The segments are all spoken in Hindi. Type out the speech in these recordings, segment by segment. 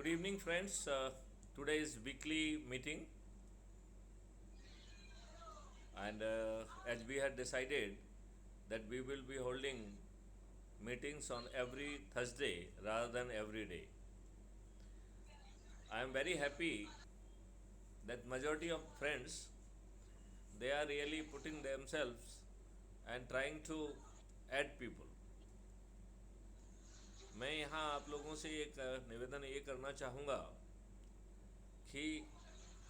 Good evening, friends. Today is weekly meeting, and as we had decided that we will be holding meetings on every Thursday rather than every day. I am very happy that majority of friends they are really putting themselves and trying to add people. मैं यहाँ आप लोगों से एक निवेदन ये करना चाहूँगा कि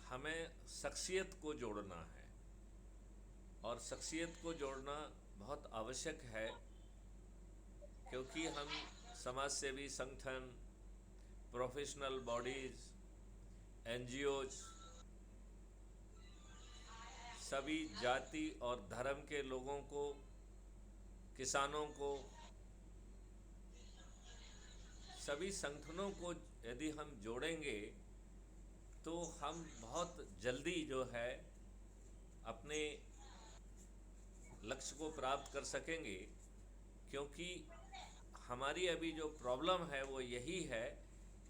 हमें शख्सियत को जोड़ना है और शख्सियत को जोड़ना बहुत आवश्यक है क्योंकि हम समाज सेवी संगठन, प्रोफेशनल बॉडीज़, एनजीओज, सभी जाति और धर्म के लोगों को, किसानों को, सभी संगठनों को यदि हम जोड़ेंगे तो हम बहुत जल्दी जो है अपने लक्ष्य को प्राप्त कर सकेंगे क्योंकि हमारी अभी जो प्रॉब्लम है वो यही है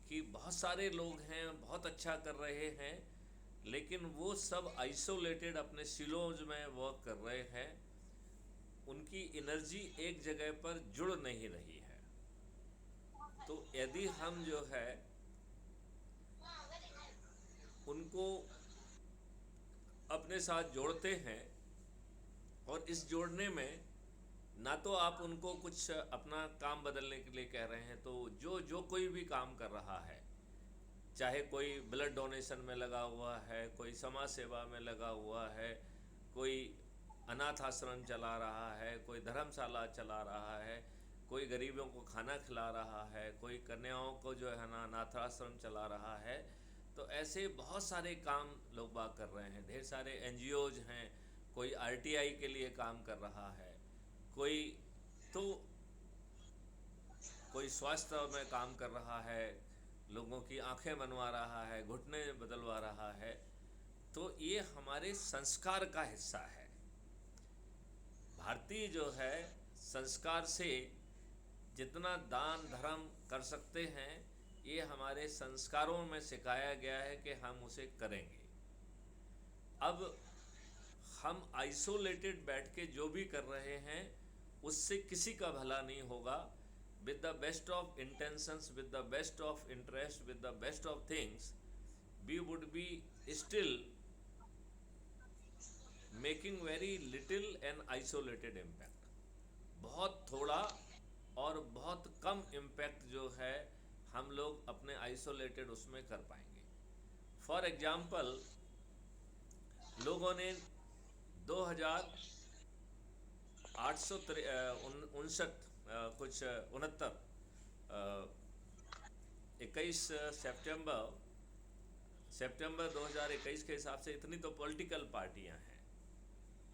कि बहुत सारे लोग हैं, बहुत अच्छा कर रहे हैं, लेकिन वो सब आइसोलेटेड अपने सिलोज में वर्क कर रहे हैं, उनकी एनर्जी एक जगह पर जुड़ नहीं रही है। तो यदि हम जो है उनको अपने साथ जोड़ते हैं और इस जोड़ने में ना तो आप उनको कुछ अपना काम बदलने के लिए कह रहे हैं, तो जो जो कोई भी काम कर रहा है, चाहे कोई ब्लड डोनेशन में लगा हुआ है, कोई समाज सेवा में लगा हुआ है, कोई अनाथ आश्रम चला रहा है, कोई धर्मशाला चला रहा है, कोई गरीबों को खाना खिला रहा है, कोई कन्याओं को जो है ना अनाथ आश्रम चला रहा है, तो ऐसे बहुत सारे काम लोग बाग कर रहे हैं। ढेर सारे एनजीओज हैं, कोई आरटीआई के लिए काम कर रहा है, कोई तो कोई स्वास्थ्य में काम कर रहा है, लोगों की आंखें बनवा रहा है, घुटने बदलवा रहा है। तो ये हमारे संस्कार का हिस्सा है। भारतीय जो है संस्कार से जितना दान धर्म कर सकते हैं, ये हमारे संस्कारों में सिखाया गया है कि हम उसे करेंगे। अब हम आइसोलेटेड बैठ के जो भी कर रहे हैं उससे किसी का भला नहीं होगा। with the best of intentions, with the best of interest, with the best of things, we would be still making very little and isolated impact. बहुत थोड़ा और बहुत कम इम्पैक्ट जो है हम लोग अपने आइसोलेटेड उसमें कर पाएंगे। फॉर एग्जाम्पल, लोगों ने 2859 कुछ 21 सितंबर 2021 के हिसाब से इतनी तो पॉलिटिकल पार्टियां हैं।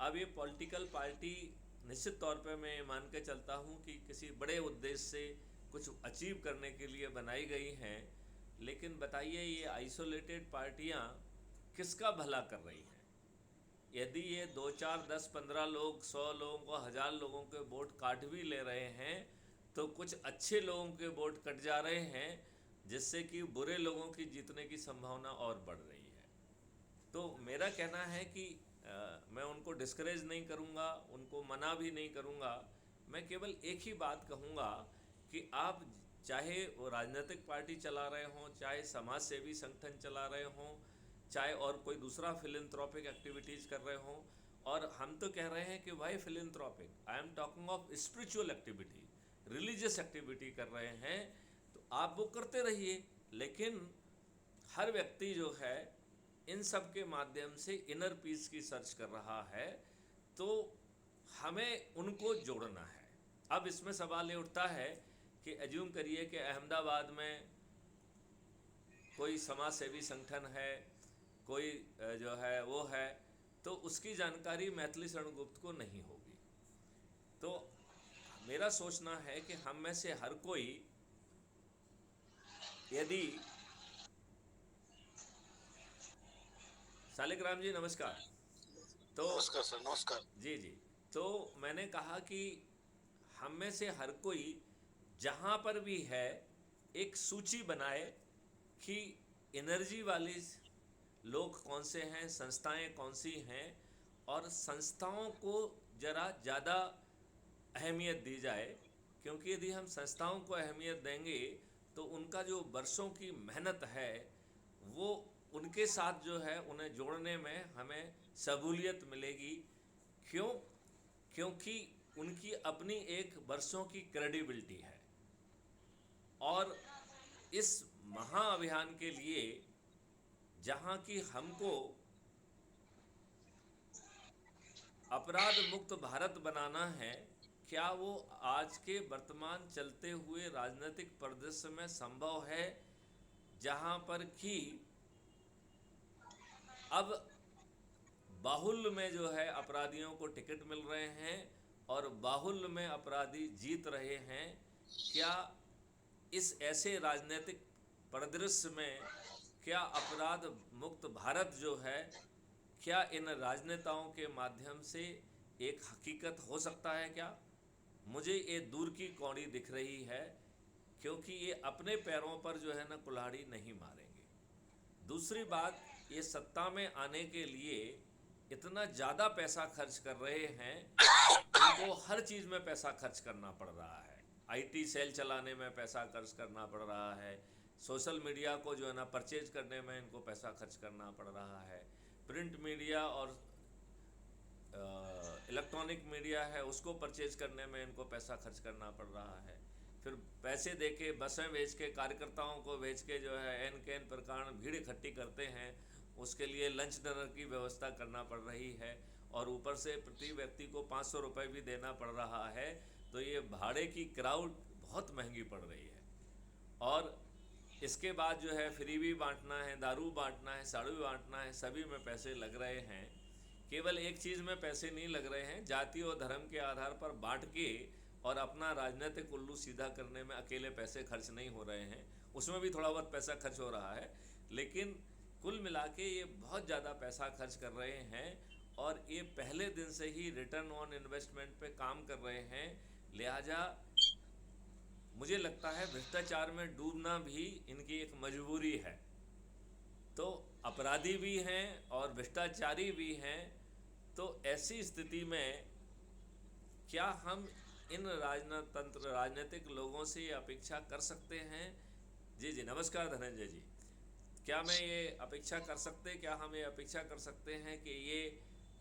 अब ये पॉलिटिकल पार्टी निश्चित तौर पे मैं मान के चलता हूँ कि किसी बड़े उद्देश्य से कुछ अचीव करने के लिए बनाई गई हैं, लेकिन बताइए ये आइसोलेटेड पार्टियां किसका भला कर रही हैं? यदि ये 2, 4, 10, 15 लोग 100 लोगों को, 1000 लोगों के वोट काट भी ले रहे हैं तो कुछ अच्छे लोगों के वोट कट जा रहे हैं, जिससे कि बुरे लोगों की जीतने की संभावना और बढ़ रही है। तो मेरा कहना है कि मैं उनको डिस्करेज नहीं करूँगा, उनको मना भी नहीं करूँगा। मैं केवल एक ही बात कहूँगा कि आप चाहे वो राजनीतिक पार्टी चला रहे हों, चाहे समाज सेवी संगठन चला रहे हों, चाहे और कोई दूसरा फिलैंथ्रोपिक एक्टिविटीज़ कर रहे हों, और हम तो कह रहे हैं कि why philanthropic, I am talking of spiritual activity, religious activity कर रहे हैं, तो आप वो करते रहिए। लेकिन हर व्यक्ति जो है इन सब के माध्यम से इनर पीस की सर्च कर रहा है, तो हमें उनको जोड़ना है। अब इसमें सवाल ये उठता है कि एज्यूम करिए कि अहमदाबाद में कोई समाज सेवी संगठन है, कोई जो है वो है, तो उसकी जानकारी मैथिली शरण गुप्त को नहीं होगी। तो मेरा सोचना है कि हम में से हर कोई यदि शालिग्राम जी नमस्कार। तो नमस्कार सर। नमस्कार। जी जी, तो मैंने कहा कि हम में से हर कोई जहाँ पर भी है एक सूची बनाए कि एनर्जी वाले लोग कौन से हैं, संस्थाएं कौन सी हैं, और संस्थाओं को ज़रा ज़्यादा अहमियत दी जाए। क्योंकि यदि हम संस्थाओं को अहमियत देंगे तो उनका जो वर्षों की मेहनत है वो उनके साथ जो है उन्हें जोड़ने में हमें सहूलियत मिलेगी। क्यों? क्योंकि उनकी अपनी एक वर्षों की क्रेडिबिलिटी है। और इस महाअभियान के लिए जहाँ की हमको अपराध मुक्त भारत बनाना है, क्या वो आज के वर्तमान चलते हुए राजनीतिक परिदृश्य में संभव है, जहाँ पर कि अब बाहुल्य में जो है अपराधियों को टिकट मिल रहे हैं और बाहुल्य में अपराधी जीत रहे हैं? क्या इस ऐसे राजनीतिक परिदृश्य में क्या अपराध मुक्त भारत जो है, क्या इन राजनेताओं के माध्यम से एक हकीकत हो सकता है क्या? मुझे ये दूर की कौड़ी दिख रही है, क्योंकि ये अपने पैरों पर जो है ना कुल्हाड़ी नहीं मारेंगे। दूसरी बात, ये सत्ता में आने के लिए इतना ज़्यादा पैसा खर्च कर रहे हैं, इनको हर चीज़ में पैसा खर्च करना पड़ रहा है। आईटी सेल चलाने में पैसा खर्च करना पड़ रहा है, सोशल मीडिया को जो है ना परचेज करने में इनको पैसा खर्च करना पड़ रहा है, प्रिंट मीडिया और इलेक्ट्रॉनिक मीडिया है उसको परचेज करने में इनको पैसा खर्च करना पड़ रहा है। फिर पैसे दे के बसें भेज के, कार्यकर्ताओं को भेज के जो है एन कैन प्रकार भीड़ इकट्ठी करते हैं, उसके लिए लंच डिनर की व्यवस्था करना पड़ रही है, और ऊपर से प्रति व्यक्ति को 500 रुपये भी देना पड़ रहा है। तो ये भाड़े की क्राउड बहुत महंगी पड़ रही है। और इसके बाद जो है फ्री भी बांटना है, दारू बांटना है, साड़ू बांटना है, सभी में पैसे लग रहे हैं। केवल एक चीज़ में पैसे नहीं लग रहे हैं, जाति और धर्म के आधार पर बांट के और अपना राजनीतिक उल्लू सीधा करने में अकेले पैसे खर्च नहीं हो रहे हैं, उसमें भी थोड़ा बहुत पैसा खर्च हो रहा है, लेकिन कुल मिला के ये बहुत ज़्यादा पैसा खर्च कर रहे हैं। और ये पहले दिन से ही रिटर्न ऑन इन्वेस्टमेंट पे काम कर रहे हैं। लिहाजा मुझे लगता है भ्रष्टाचार में डूबना भी इनकी एक मजबूरी है। तो अपराधी भी हैं और भ्रष्टाचारी भी हैं। तो ऐसी स्थिति में क्या हम इन राजनीतिक लोगों से ये अपेक्षा कर सकते हैं? जी जी, नमस्कार धनंजय जी। क्या मैं ये अपेक्षा कर सकते क्या हम ये अपेक्षा कर सकते हैं कि ये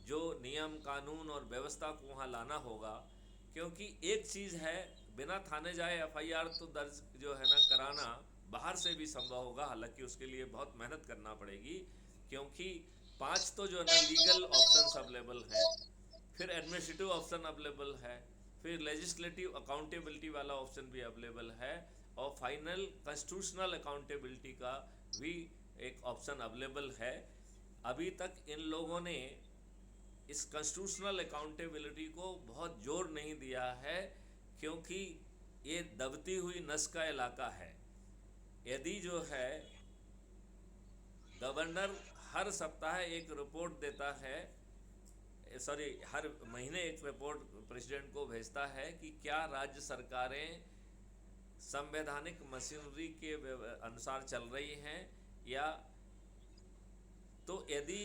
जो नियम कानून और व्यवस्था को वहाँ लाना होगा? क्योंकि एक चीज़ है, बिना थाने जाए एफआईआर तो दर्ज जो है ना कराना बाहर से भी संभव होगा, हालांकि उसके लिए बहुत मेहनत करना पड़ेगी, क्योंकि 5 तो जो है ना लीगल ऑप्शंस अवेलेबल हैं, फिर एडमिनिस्ट्रेटिव ऑप्शन अवेलेबल है, फिर लेजिस्लेटिव अकाउंटेबिलिटी वाला ऑप्शन भी अवेलेबल है, और फाइनल कॉन्स्टिट्यूशनल अकाउंटेबिलिटी का भी एक ऑप्शन अवेलेबल है। अभी तक इन लोगों ने इस कॉन्स्टिट्यूशनल अकाउंटेबिलिटी को बहुत जोर नहीं दिया है, क्योंकि ये दबती हुई नस का इलाका है। यदि जो है गवर्नर हर सप्ताह एक रिपोर्ट देता है, हर महीने एक रिपोर्ट प्रेसिडेंट को भेजता है कि क्या राज्य सरकारें संवैधानिक मशीनरी के अनुसार चल रही हैं, या तो यदि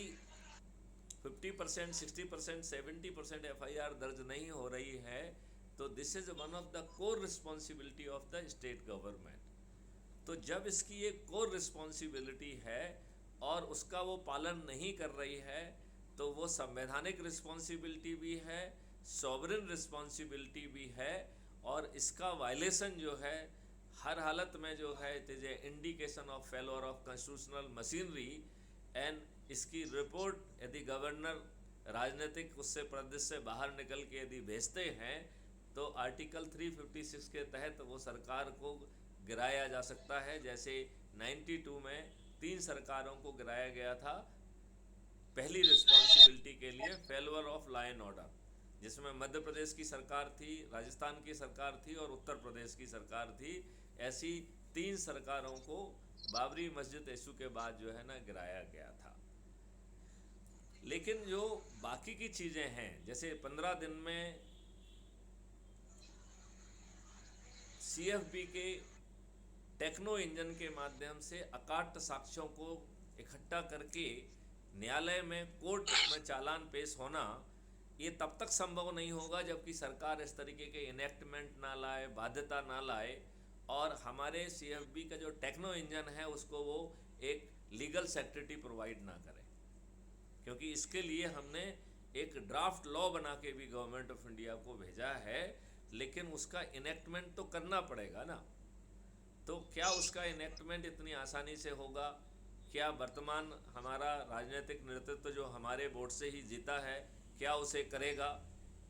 50%, 60%, 70% एफआईआर दर्ज नहीं हो रही है, तो this is one of the core responsibility of the state government. तो जब इसकी एक कोर रिस्पॉन्सिबिलिटी है और उसका वो पालन नहीं कर रही है, तो वो संवैधानिक रिस्पॉन्सिबिलिटी भी है, सॉवरेन रिस्पॉन्सिबिलिटी भी है, और इसका वायलेशन जो है हर हालत में जो है it is a indication of failure of constitutional machinery. And इसकी रिपोर्ट यदि गवर्नर राजनीतिक उससे प्रदेश से बाहर निकल के यदि भेजते हैं, तो आर्टिकल 356 के तहत वो सरकार को गिराया जा सकता है। जैसे 92 में 3 सरकारों को गिराया गया था पहली रिस्पॉन्सिबिलिटी के लिए, फेलवर ऑफ लॉ एंड ऑर्डर, जिसमें मध्य प्रदेश की सरकार थी, राजस्थान की सरकार थी और उत्तर प्रदेश की सरकार थी। ऐसी 3 सरकारों को बाबरी मस्जिद इशू के बाद जो है ना गिराया गया था। लेकिन जो बाकी की चीज़ें हैं, जैसे 15 दिन में CFB के टेक्नो इंजन के माध्यम से अकाट्य साक्ष्यों को इकट्ठा करके न्यायालय में, कोर्ट में चालान पेश होना, ये तब तक संभव नहीं होगा जबकि सरकार इस तरीके के इनेक्टमेंट ना लाए, बाध्यता ना लाए, और हमारे सीएफबी का जो टेक्नो इंजन है उसको वो एक लीगल सेक्रेटरी प्रोवाइड ना करे। क्योंकि इसके लिए हमने एक ड्राफ्ट लॉ बना के भी गवर्नमेंट ऑफ इंडिया को भेजा है, लेकिन उसका इनेक्टमेंट तो करना पड़ेगा ना। तो क्या उसका इनेक्टमेंट इतनी आसानी से होगा? क्या वर्तमान हमारा राजनीतिक नेतृत्व जो हमारे वोट से ही जीता है, क्या उसे करेगा?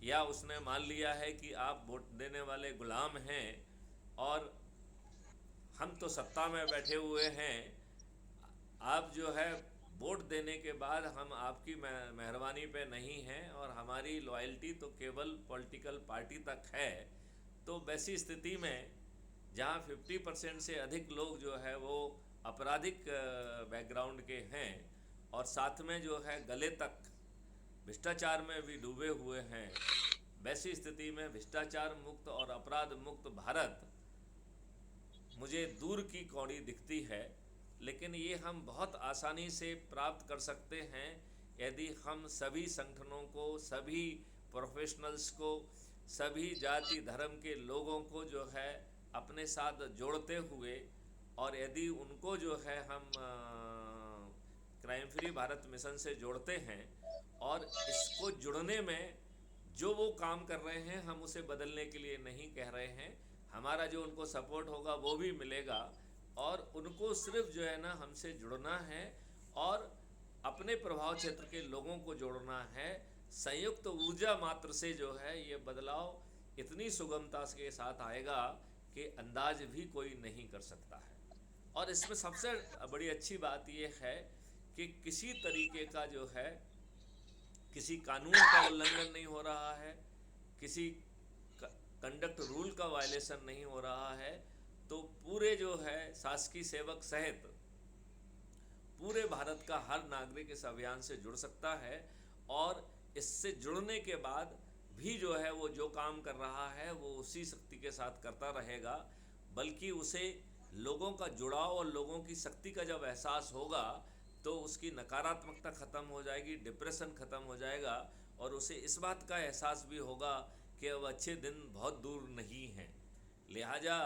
या उसने मान लिया है कि आप वोट देने वाले गुलाम हैं और हम तो सत्ता में बैठे हुए हैं, आप जो है वोट देने के बाद हम आपकी मेहरबानी पे नहीं हैं और हमारी लॉयल्टी तो केवल पॉलिटिकल पार्टी तक है। तो वैसी स्थिति में जहाँ 50% से अधिक लोग जो है वो आपराधिक बैकग्राउंड के हैं और साथ में जो है गले तक भ्रष्टाचार में भी डूबे हुए हैं, वैसी स्थिति में भ्रष्टाचार मुक्त और अपराध मुक्त भारत मुझे दूर की कौड़ी दिखती है। लेकिन ये हम बहुत आसानी से प्राप्त कर सकते हैं यदि हम सभी संगठनों को, सभी प्रोफेशनल्स को, सभी जाति धर्म के लोगों को जो है अपने साथ जोड़ते हुए, और यदि उनको जो है हम क्राइम फ्री भारत मिशन से जोड़ते हैं और इसको जुड़ने में जो वो काम कर रहे हैं हम उसे बदलने के लिए नहीं कह रहे हैं, हमारा जो उनको सपोर्ट होगा वो भी मिलेगा, और उनको सिर्फ जो है ना हमसे जुड़ना है और अपने प्रभाव क्षेत्र के लोगों को जोड़ना है। संयुक्त ऊर्जा मात्र से जो है ये बदलाव इतनी सुगमता के साथ आएगा कि अंदाज भी कोई नहीं कर सकता है। और इसमें सबसे बड़ी अच्छी बात ये है कि किसी तरीके का जो है किसी कानून का उल्लंघन नहीं हो रहा है, किसी कंडक्ट रूल का वायलेशन नहीं हो रहा है। तो पूरे जो है शासकीय सेवक सहित पूरे भारत का हर नागरिक इस अभियान से जुड़ सकता है, और इससे जुड़ने के बाद भी जो है वो जो काम कर रहा है वो उसी शक्ति के साथ करता रहेगा, बल्कि उसे लोगों का जुड़ाव और लोगों की शक्ति का जब एहसास होगा तो उसकी नकारात्मकता ख़त्म हो जाएगी, डिप्रेशन ख़त्म हो जाएगा, और उसे इस बात का एहसास भी होगा कि अब अच्छे दिन बहुत दूर नहीं हैं। लिहाजा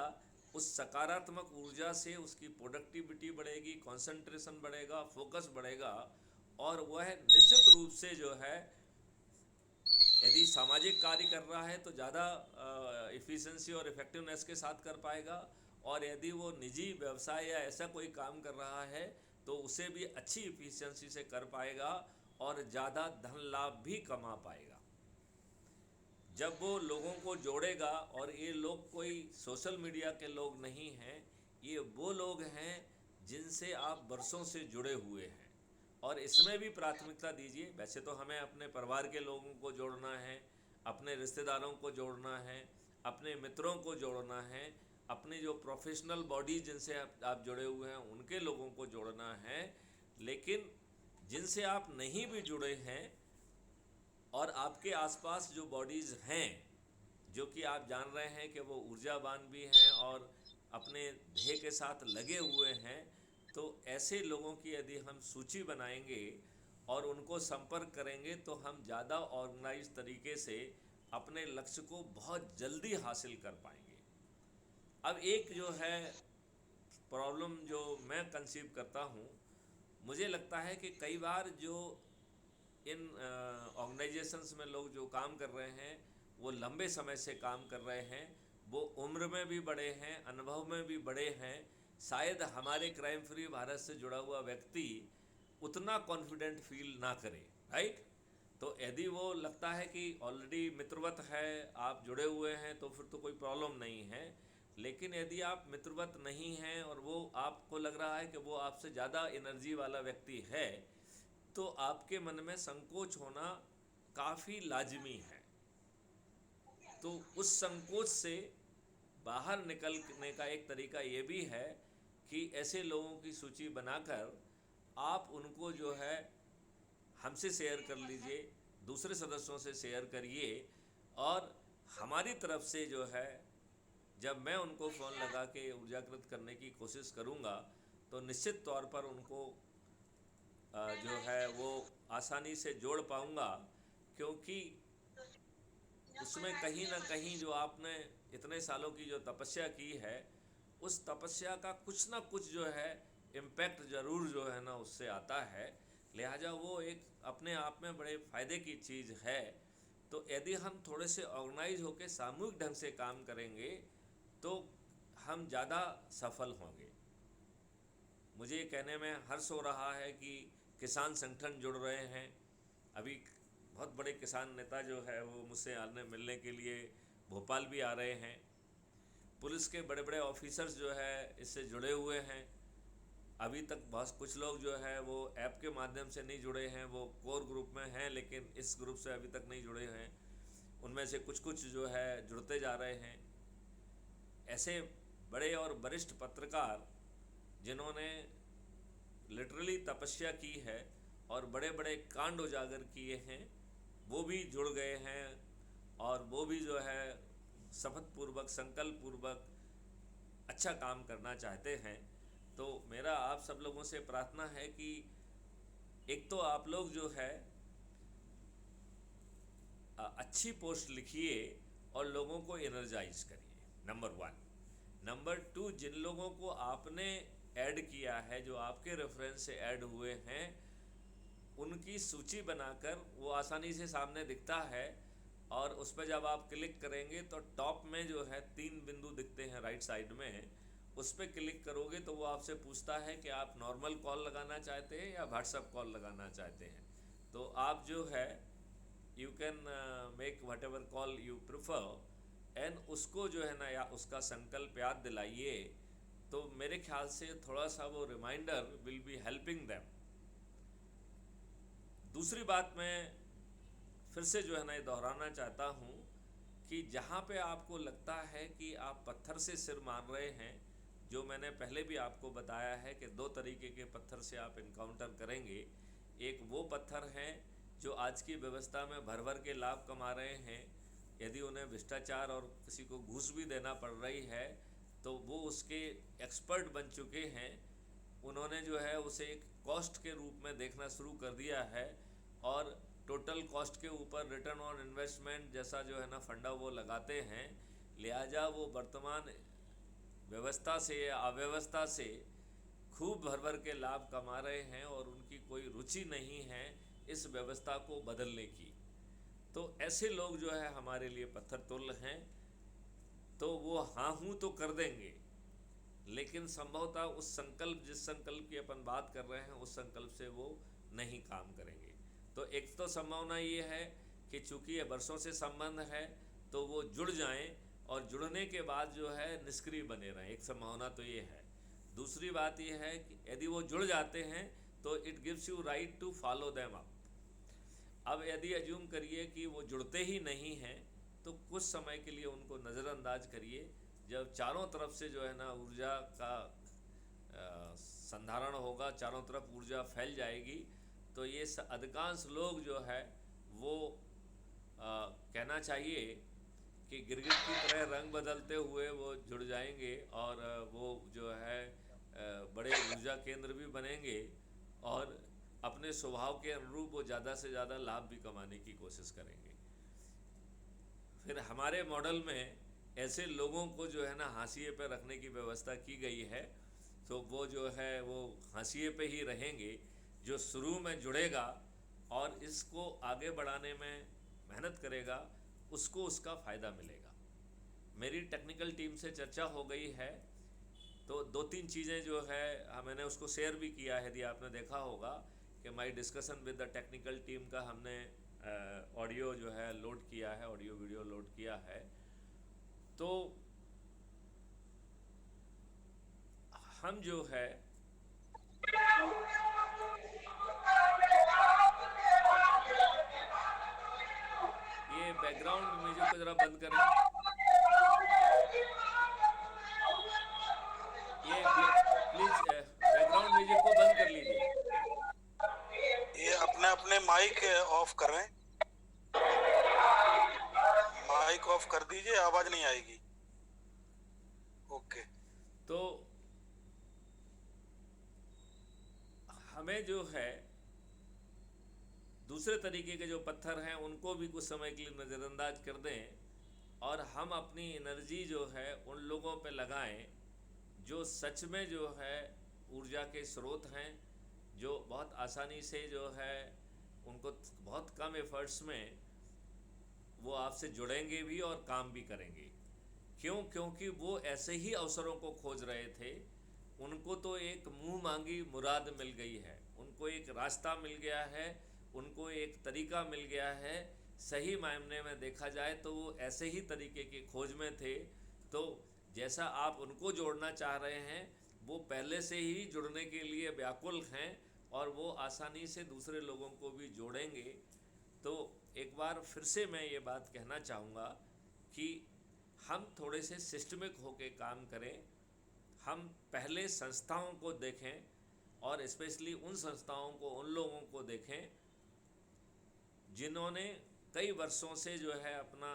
उस सकारात्मक ऊर्जा से उसकी प्रोडक्टिविटी बढ़ेगी, कंसंट्रेशन बढ़ेगा, फोकस बढ़ेगा, और वह निश्चित रूप से जो है यदि सामाजिक कार्य कर रहा है तो ज़्यादा इफ़िशिएंसी और इफ़ेक्टिवनेस के साथ कर पाएगा, और यदि वो निजी व्यवसाय या ऐसा कोई काम कर रहा है तो उसे भी अच्छी इफ़िशिएंसी से कर पाएगा और ज़्यादा धन लाभ भी कमा पाएगा। जब वो लोगों को जोड़ेगा, और ये लोग कोई सोशल मीडिया के लोग नहीं हैं, ये वो लोग हैं जिनसे आप वर्षों से जुड़े हुए हैं, और इसमें भी प्राथमिकता दीजिए। वैसे तो हमें अपने परिवार के लोगों को जोड़ना है, अपने रिश्तेदारों को जोड़ना है, अपने मित्रों को जोड़ना है, अपनी जो प्रोफेशनल बॉडी जिनसे आप जुड़े हुए हैं उनके लोगों को जोड़ना है। लेकिन जिनसे आप नहीं भी जुड़े हैं और आपके आसपास जो बॉडीज़ हैं जो कि आप जान रहे हैं कि वो ऊर्जावान भी हैं और अपने ध्येय के साथ लगे हुए हैं, तो ऐसे लोगों की यदि हम सूची बनाएंगे और उनको संपर्क करेंगे तो हम ज़्यादा ऑर्गेनाइज तरीके से अपने लक्ष्य को बहुत जल्दी हासिल कर पाएंगे। अब एक जो है प्रॉब्लम जो मैं कंसीव करता हूँ, मुझे लगता है कि कई बार जो इन ऑर्गेनाइजेशंस में लोग जो काम कर रहे हैं वो लंबे समय से काम कर रहे हैं, वो उम्र में भी बड़े हैं, अनुभव में भी बड़े हैं। शायद हमारे क्राइम फ्री भारत से जुड़ा हुआ व्यक्ति उतना कॉन्फिडेंट फील ना करे, राइट? तो यदि वो लगता है कि ऑलरेडी मित्रवत है, आप जुड़े हुए हैं, तो फिर तो कोई प्रॉब्लम नहीं है। लेकिन यदि आप मित्रवत नहीं हैं और वो आपको लग रहा है कि वो आपसे ज़्यादा एनर्जी वाला व्यक्ति है, तो आपके मन में संकोच होना काफ़ी लाजमी है। तो उस संकोच से बाहर निकलने का एक तरीका ये भी है कि ऐसे लोगों की सूची बनाकर आप उनको जो है हमसे शेयर कर लीजिए, दूसरे सदस्यों से शेयर करिए, और हमारी तरफ से जो है जब मैं उनको फ़ोन लगा के ऊर्जाकृत करने की कोशिश करूँगा तो निश्चित तौर पर उनको जो है वो आसानी से जोड़ पाऊँगा, क्योंकि उसमें कहीं ना कहीं जो आपने इतने सालों की जो तपस्या की है, उस तपस्या का कुछ ना कुछ जो है इम्पैक्ट ज़रूर जो है ना उससे आता है। लिहाजा वो एक अपने आप में बड़े फ़ायदे की चीज़ है। तो यदि हम थोड़े से ऑर्गेनाइज होकर सामूहिक ढंग से काम करेंगे तो हम ज़्यादा सफल होंगे। मुझे ये कहने में हर्ष हो रहा है कि किसान संगठन जुड़ रहे हैं। अभी बहुत बड़े किसान नेता जो है वो मुझसे आने मिलने के लिए भोपाल भी आ रहे हैं। पुलिस के बड़े बड़े ऑफिसर्स जो है इससे जुड़े हुए हैं। अभी तक बहुत कुछ लोग जो है वो ऐप के माध्यम से नहीं जुड़े हैं, वो कोर ग्रुप में हैं लेकिन इस ग्रुप से अभी तक नहीं जुड़े हैं। उनमें से कुछ कुछ जो है जुड़ते जा रहे हैं। ऐसे बड़े और वरिष्ठ पत्रकार जिन्होंने लिटरली तपस्या की है और बड़े बड़े कांड उजागर किए हैं, वो भी जुड़ गए हैं और वो भी जो है शपथ पूर्वक संकल्प पूर्वक अच्छा काम करना चाहते हैं। तो मेरा आप सब लोगों से प्रार्थना है कि एक तो आप लोग जो है अच्छी पोस्ट लिखिए और लोगों को एनर्जाइज करिए, नंबर 1। नंबर 2, जिन लोगों को आपने ऐड किया है, जो आपके रेफरेंस से ऐड हुए हैं, उनकी सूची बनाकर, वो आसानी से सामने दिखता है और उस पर जब आप क्लिक करेंगे तो टॉप में जो है 3 बिंदु दिखते हैं राइट साइड में, उस पर क्लिक करोगे तो वो आपसे पूछता है कि आप नॉर्मल कॉल लगाना चाहते हैं या व्हाट्सएप कॉल लगाना चाहते हैं। तो आप जो है you can make what ever call you prefer and उसको जो है ना या उसका संकल्प याद दिलाइए। तो मेरे ख्याल से थोड़ा सा वो reminder will be helping them. दूसरी बात मैं फिर से जो है ना ये दोहराना चाहता हूँ कि जहाँ पे आपको लगता है कि आप पत्थर से सिर मार रहे हैं, जो मैंने पहले भी आपको बताया है कि 2 तरीके के पत्थर से आप इनकाउंटर करेंगे। एक वो पत्थर हैं जो आज की व्यवस्था में भर भर के लाभ कमा रहे हैं, यदि उन्हें भ्रष्टाचार और किसी को घूस भी देना पड़ रही है तो वो उसके एक्सपर्ट बन चुके हैं। उन्होंने जो है उसे एक कॉस्ट के रूप में देखना शुरू कर दिया है और टोटल कॉस्ट के ऊपर रिटर्न ऑन इन्वेस्टमेंट जैसा जो है ना फंडा वो लगाते हैं। लिहाजा वो वर्तमान व्यवस्था से या अव्यवस्था से खूब भर भर के लाभ कमा रहे हैं और उनकी कोई रुचि नहीं है इस व्यवस्था को बदलने की। तो ऐसे लोग जो है हमारे लिए पत्थर तुल्य हैं। तो वो हाँ हूँ तो कर देंगे, लेकिन संभवतः उस संकल्प, जिस संकल्प की अपन बात कर रहे हैं, उस संकल्प से वो नहीं काम करेंगे। तो एक तो संभावना ये है कि चूंकि ये वर्षों से संबंध है तो वो जुड़ जाएं और जुड़ने के बाद जो है निष्क्रिय बने रहें, एक संभावना तो ये है। दूसरी बात ये है कि यदि वो जुड़ जाते हैं तो it gives you right to follow them up. अब यदि अज्यूम करिए कि वो जुड़ते ही नहीं हैं तो कुछ समय के लिए उनको नज़रअंदाज करिए। जब चारों तरफ से जो है ना ऊर्जा का संधारण होगा, चारों तरफ ऊर्जा फैल जाएगी, तो ये अधिकांश लोग जो है वो कहना चाहिए कि गिरगिट की तरह रंग बदलते हुए वो जुड़ जाएंगे और वो जो है बड़े ऊर्जा केंद्र भी बनेंगे और अपने स्वभाव के अनुरूप वो ज़्यादा से ज़्यादा लाभ भी कमाने की कोशिश करेंगे। फिर हमारे मॉडल में ऐसे लोगों को जो है ना हाशिए पे रखने की व्यवस्था की गई है, तो वो जो है वो हाशिए पे ही रहेंगे। जो शुरू में जुड़ेगा और इसको आगे बढ़ाने में मेहनत करेगा, उसको उसका फ़ायदा मिलेगा। मेरी टेक्निकल टीम से चर्चा हो गई है, तो 2-3 चीज़ें जो है मैंने उसको शेयर भी किया है, यदि आपने देखा होगा कि my discussion with the technical team का हमने ऑडियो जो है लोड किया है, ऑडियो वीडियो लोड किया है। तो हम जो है ये बैकग्राउंड म्यूजिक को ज़रा बंद करें। ये प्लीज़ बैकग्राउंड म्यूजिक को बंद कर लीजिए। ये अपने अपने माइक ऑफ कर रहे हैं, माइक ऑफ कर दीजिए, आवाज नहीं आएगी। ओके। तो हमें जो है दूसरे तरीके के जो पत्थर हैं उनको भी कुछ समय के लिए नज़रअंदाज कर दें और हम अपनी एनर्जी जो है उन लोगों पे लगाएं जो सच में जो है ऊर्जा के स्रोत हैं, जो बहुत आसानी से जो है उनको बहुत कम एफर्ट्स में वो आपसे जुड़ेंगे भी और काम भी करेंगे। क्यों? क्योंकि वो ऐसे ही अवसरों को खोज रहे थे। उनको तो एक मुंह मांगी मुराद मिल गई है, उनको एक रास्ता मिल गया है, उनको एक तरीका मिल गया है। सही मायने में देखा जाए तो वो ऐसे ही तरीके की खोज में थे। तो जैसा आप उनको जोड़ना चाह रहे हैं, वो पहले से ही जुड़ने के लिए व्याकुल हैं और वो आसानी से दूसरे लोगों को भी जोड़ेंगे। तो एक बार फिर से मैं ये बात कहना चाहूँगा कि हम थोड़े से सिस्टमिक होके काम करें। हम पहले संस्थाओं को देखें और स्पेशली उन संस्थाओं को, उन लोगों को देखें जिन्होंने कई वर्षों से जो है अपना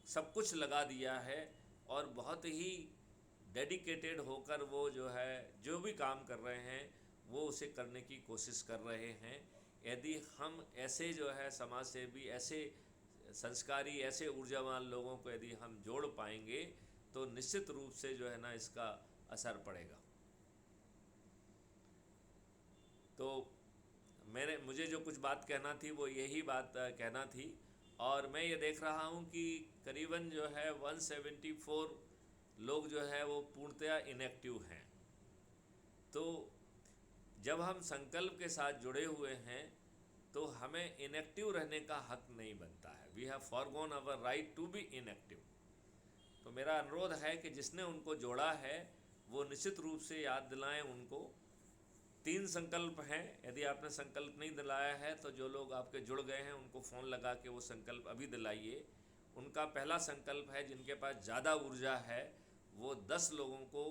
सब कुछ लगा दिया है और बहुत ही डेडिकेटेड होकर वो जो है जो भी काम कर रहे हैं वो उसे करने की कोशिश कर रहे हैं। यदि हम ऐसे जो है समाज सेवी, ऐसे संस्कारी, ऐसे ऊर्जावान लोगों को यदि हम जोड़ पाएंगे तो निश्चित रूप से जो है ना इसका असर पड़ेगा। तो मुझे जो कुछ बात कहना थी वो यही बात कहना थी। और मैं ये देख रहा हूँ कि करीबन जो है 174 लोग जो है वो पूर्णतया इनएक्टिव हैं। तो जब हम संकल्प के साथ जुड़े हुए हैं तो हमें इनएक्टिव रहने का हक नहीं बनता है। We have forgone our right to be inactive. तो मेरा अनुरोध है कि जिसने उनको जोड़ा है वो निश्चित रूप से याद दिलाएं उनको। 3 संकल्प हैं। यदि आपने संकल्प नहीं दिलाया है तो जो लोग आपके जुड़ गए हैं उनको फ़ोन लगा के वो संकल्प अभी दिलाइए। उनका पहला संकल्प है, जिनके पास ज़्यादा ऊर्जा है वो 10 लोगों को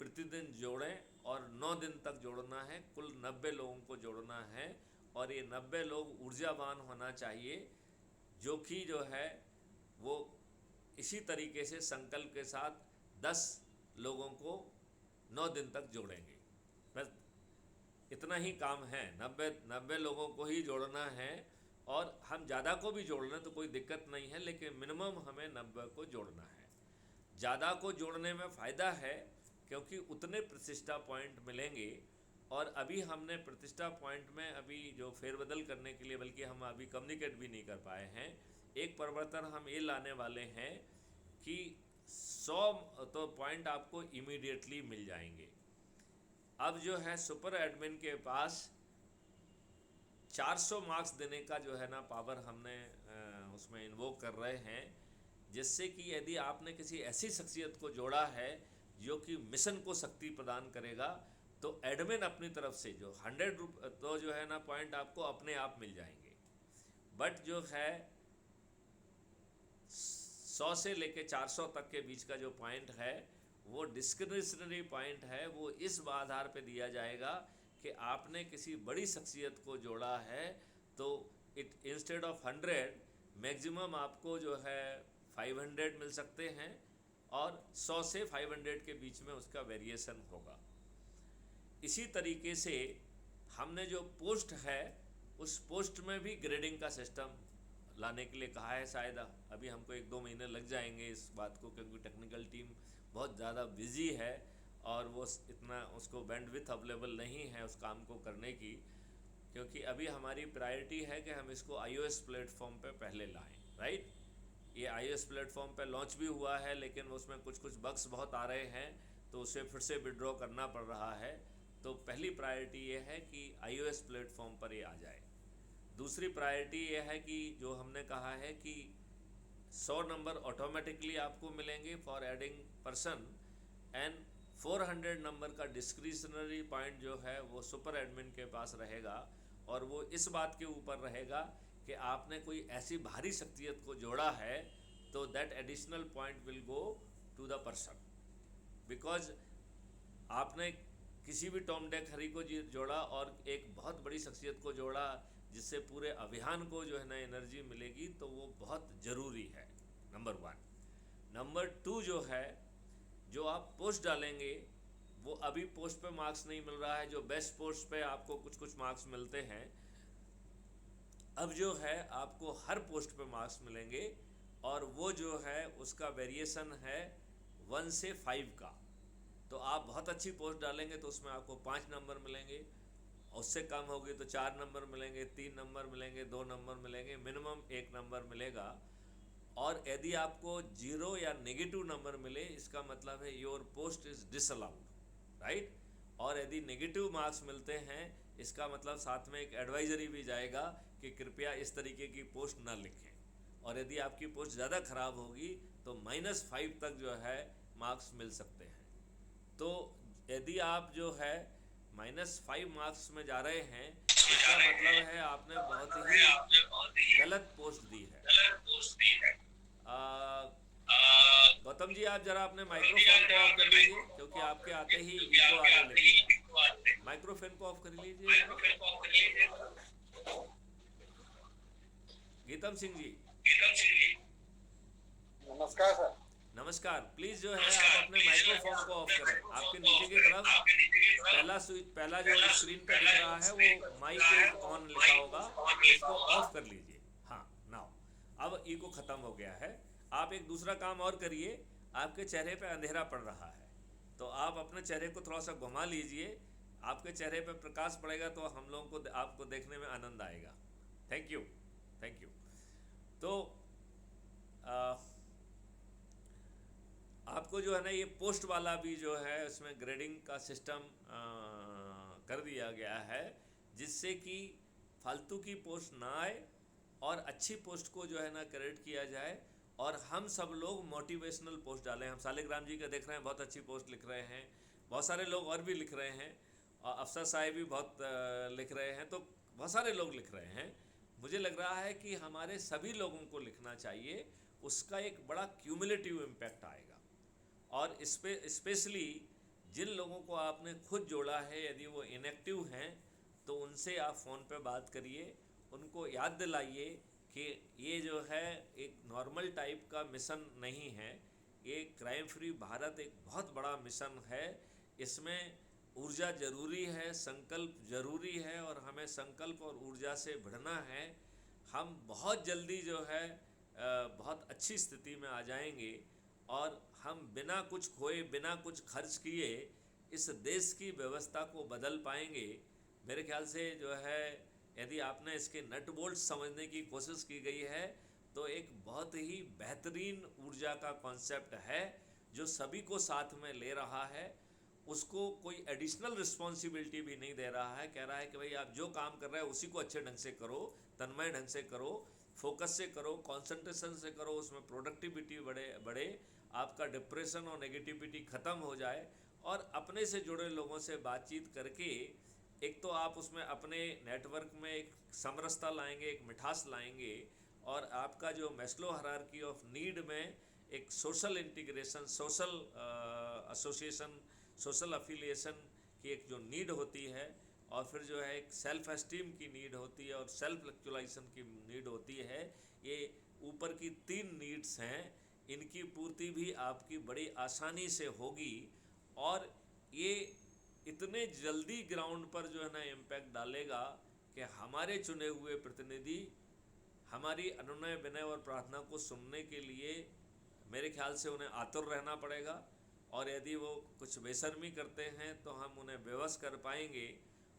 प्रतिदिन जोड़ें और 9 दिन तक जोड़ना है। कुल 90 लोगों को जोड़ना है और ये 90 लोग ऊर्जावान होना चाहिए जो कि जो है वो इसी तरीके से संकल्प के साथ 10 लोगों को 9 दिन तक जोड़ेंगे। बस इतना ही काम है। 90 लोगों को ही जोड़ना है और हम ज़्यादा को भी जोड़ लें तो कोई दिक्कत नहीं है, लेकिन मिनिमम हमें 90 को जोड़ना है। ज़्यादा को जोड़ने में फ़ायदा है क्योंकि उतने प्रतिष्ठा पॉइंट मिलेंगे। और अभी हमने प्रतिष्ठा पॉइंट में अभी जो फेरबदल करने के लिए, बल्कि हम अभी कम्युनिकेट भी नहीं कर पाए हैं। एक परिवर्तन हम ये लाने वाले हैं कि 100 तो पॉइंट आपको इमीडिएटली मिल जाएंगे। अब जो है सुपर एडमिन के पास 400 मार्क्स देने का जो है ना पावर हमने उसमें इन्वोक कर रहे हैं, जिससे कि यदि आपने किसी ऐसी शख्सियत को जोड़ा है जो कि मिशन को शक्ति प्रदान करेगा तो एडमिन अपनी तरफ से जो 100 तो जो है ना पॉइंट आपको अपने आप मिल जाएंगे। बट जो है 100 से लेके 400 तक के बीच का जो पॉइंट है वो डिस्क्रिशनरी पॉइंट है। वो इस आधार पे दिया जाएगा कि आपने किसी बड़ी शख्सियत को जोड़ा है तो इट इंस्टेड ऑफ 100 मैक्सिमम आपको जो है 500 मिल सकते हैं और 100 से 500 के बीच में उसका वेरिएशन होगा। इसी तरीके से हमने जो पोस्ट है उस पोस्ट में भी ग्रेडिंग का सिस्टम लाने के लिए कहा है। शायद अभी हमको 1-2 महीने लग जाएंगे इस बात को, क्योंकि टेक्निकल टीम बहुत ज़्यादा बिजी है और वो इतना उसको बैंडविड्थ अवेलेबल नहीं है उस काम को करने की। क्योंकि अभी हमारी प्रायोरिटी है कि हम इसको iOS प्लेटफॉर्म पे पहले लाएं। राइट, ये iOS प्लेटफॉर्म पे लॉन्च भी हुआ है लेकिन उसमें कुछ बग्स बहुत आ रहे हैं तो उसे फिर से विड्रॉ करना पड़ रहा है। तो पहली प्रायोरिटी ये है कि iOS प्लेटफॉर्म पर ये आ जाए। दूसरी प्रायोरिटी ये है कि जो हमने कहा है कि 100 नंबर ऑटोमेटिकली आपको मिलेंगे for adding person and 400 number का डिस्क्रिशनरी पॉइंट जो है वो सुपर एडमिन के पास रहेगा। और वो इस बात के ऊपर रहेगा कि आपने कोई ऐसी भारी शख्सियत को जोड़ा है तो that additional point will go to the person. Because आपने किसी भी टॉम डिक हैरी को जोड़ा और एक बहुत बड़ी शख्सियत को जोड़ा जिससे पूरे अभियान को जो है ना एनर्जी मिलेगी, तो वो बहुत ज़रूरी है। नंबर 1। नंबर 2 जो है जो आप पोस्ट डालेंगे वो अभी पोस्ट पे मार्क्स नहीं मिल रहा है, जो बेस्ट पोस्ट पे आपको कुछ कुछ मार्क्स मिलते हैं, अब जो है आपको हर पोस्ट पे मार्क्स मिलेंगे और वो जो है उसका वेरिएशन है 1 से 5 का। तो आप बहुत अच्छी पोस्ट डालेंगे तो उसमें आपको 5 नंबर मिलेंगे, उससे कम होगी तो 4 नंबर मिलेंगे, 3 नंबर मिलेंगे, 2 नंबर मिलेंगे, मिनिमम 1 नंबर मिलेगा। और यदि आपको 0 या नेगेटिव नंबर मिले इसका मतलब है your post is disallowed, right. और यदि नेगेटिव मार्क्स मिलते हैं इसका मतलब साथ में एक एडवाइजरी भी जाएगा कि कृपया इस तरीके की पोस्ट ना लिखें। और यदि आपकी पोस्ट ज़्यादा खराब होगी तो -5 तक जो है मार्क्स मिल सकते हैं। तो यदि आप जो है -5 मार्क्स में जा रहे हैं इसका मतलब है आपने बहुत ही गलत पोस्ट दी है। गौतम जी आप जरा अपने माइक्रोफोन को ऑफ कर लीजिए क्योंकि आपके आते ही इको आने लगेगा। माइक्रोफोन को ऑफ कर लीजिए। गीतम सिंह जी नमस्कार सर। नमस्कार। प्लीज जो है आप अपने माइक्रोफोन को ऑफ करें। आपके नीचे की तरफ पहला जो स्क्रीन पे दिख रहा है वो माइक इज ऑन लिखा होगा, उसको ऑफ कर लीजिए। हाँ नाउ अब इको खत्म हो गया है। आप एक दूसरा काम और करिए, आपके चेहरे पे अंधेरा पड़ रहा है तो आप अपने चेहरे को थोड़ा सा घुमा लीजिए, आपके चेहरे पे प्रकाश पड़ेगा तो हम लोगों को आपको देखने में आनंद आएगा। Thank you, thank you. तो आपको जो है ना ये पोस्ट वाला भी जो है उसमें ग्रेडिंग का सिस्टम कर दिया गया है जिससे कि फालतू की पोस्ट ना आए और अच्छी पोस्ट को जो है ना क्रेडिट किया जाए और हम सब लोग मोटिवेशनल पोस्ट डालें। हम सालिग्राम जी का देख रहे हैं, बहुत अच्छी पोस्ट लिख रहे हैं, बहुत सारे लोग और भी लिख रहे हैं, और अफसर साहब भी बहुत लिख रहे हैं, तो बहुत सारे लोग लिख रहे हैं। मुझे लग रहा है कि हमारे सभी लोगों को लिखना चाहिए, उसका एक बड़ा क्यूमुलेटिव इम्पैक्ट आएगा। और इस पे स्पेशली जिन लोगों को आपने खुद जोड़ा है यदि वो इनएक्टिव हैं तो उनसे आप फ़ोन पे बात करिए, उनको याद दिलाइए कि ये जो है एक नॉर्मल टाइप का मिशन नहीं है, ये क्राइम फ्री भारत एक बहुत बड़ा मिशन है। इसमें ऊर्जा ज़रूरी है, संकल्प ज़रूरी है और हमें संकल्प और ऊर्जा से भिड़ना है। हम बहुत जल्दी जो है बहुत अच्छी स्थिति में आ जाएंगे और हम बिना कुछ खोए बिना कुछ खर्च किए इस देश की व्यवस्था को बदल पाएंगे। मेरे ख्याल से जो है यदि आपने इसके नट बोल्ट समझने की कोशिश की गई है तो एक बहुत ही बेहतरीन ऊर्जा का कॉन्सेप्ट है जो सभी को साथ में ले रहा है। उसको कोई एडिशनल रिस्पॉन्सिबिलिटी भी नहीं दे रहा है, कह रहा है कि भाई आप जो काम कर रहे हैं उसी को अच्छे ढंग से करो, तन्मय ढंग से करो, फोकस से करो, कंसंट्रेशन से करो, उसमें प्रोडक्टिविटी बढ़े, आपका डिप्रेशन और नेगेटिविटी ख़त्म हो जाए और अपने से जुड़े लोगों से बातचीत करके एक तो आप उसमें अपने नेटवर्क में एक समरसता लाएंगे, एक मिठास लाएंगे और आपका जो मैस्लो हायरार्की ऑफ नीड में एक social integration, social association, social affiliation की एक जो नीड होती है और फिर जो है एक सेल्फ एस्टीम की नीड होती है और सेल्फ एक्चुअलाइजेशन की नीड होती है। ये ऊपर की 3 नीड्स हैं, इनकी पूर्ति भी आपकी बड़ी आसानी से होगी और ये इतने जल्दी ग्राउंड पर जो है ना इम्पैक्ट डालेगा कि हमारे चुने हुए प्रतिनिधि हमारी अनुनय विनय और प्रार्थना को सुनने के लिए मेरे ख्याल से उन्हें आतुर रहना पड़ेगा और यदि वो कुछ बेशर्मी करते हैं तो हम उन्हें बेबस कर पाएंगे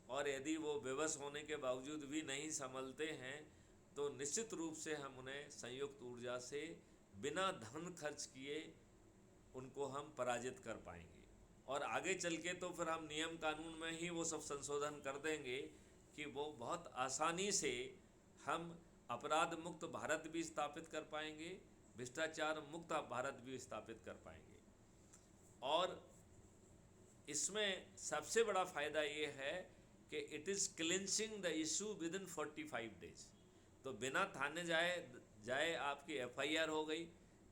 और यदि वो बेबस होने के बावजूद भी नहीं संभलते हैं तो निश्चित रूप से हम उन्हें संयुक्त ऊर्जा से बिना धन खर्च किए उनको हम पराजित कर पाएंगे और आगे चल के तो फिर हम नियम कानून में ही वो सब संशोधन कर देंगे कि वो बहुत आसानी से हम अपराध मुक्त भारत भी स्थापित कर पाएंगे, भ्रष्टाचार मुक्त भारत भी स्थापित कर पाएंगे। और इसमें सबसे बड़ा फ़ायदा ये है कि it is clinching the issue with in 45 days. तो बिना थाने जाए आपकी एफआईआर हो गई,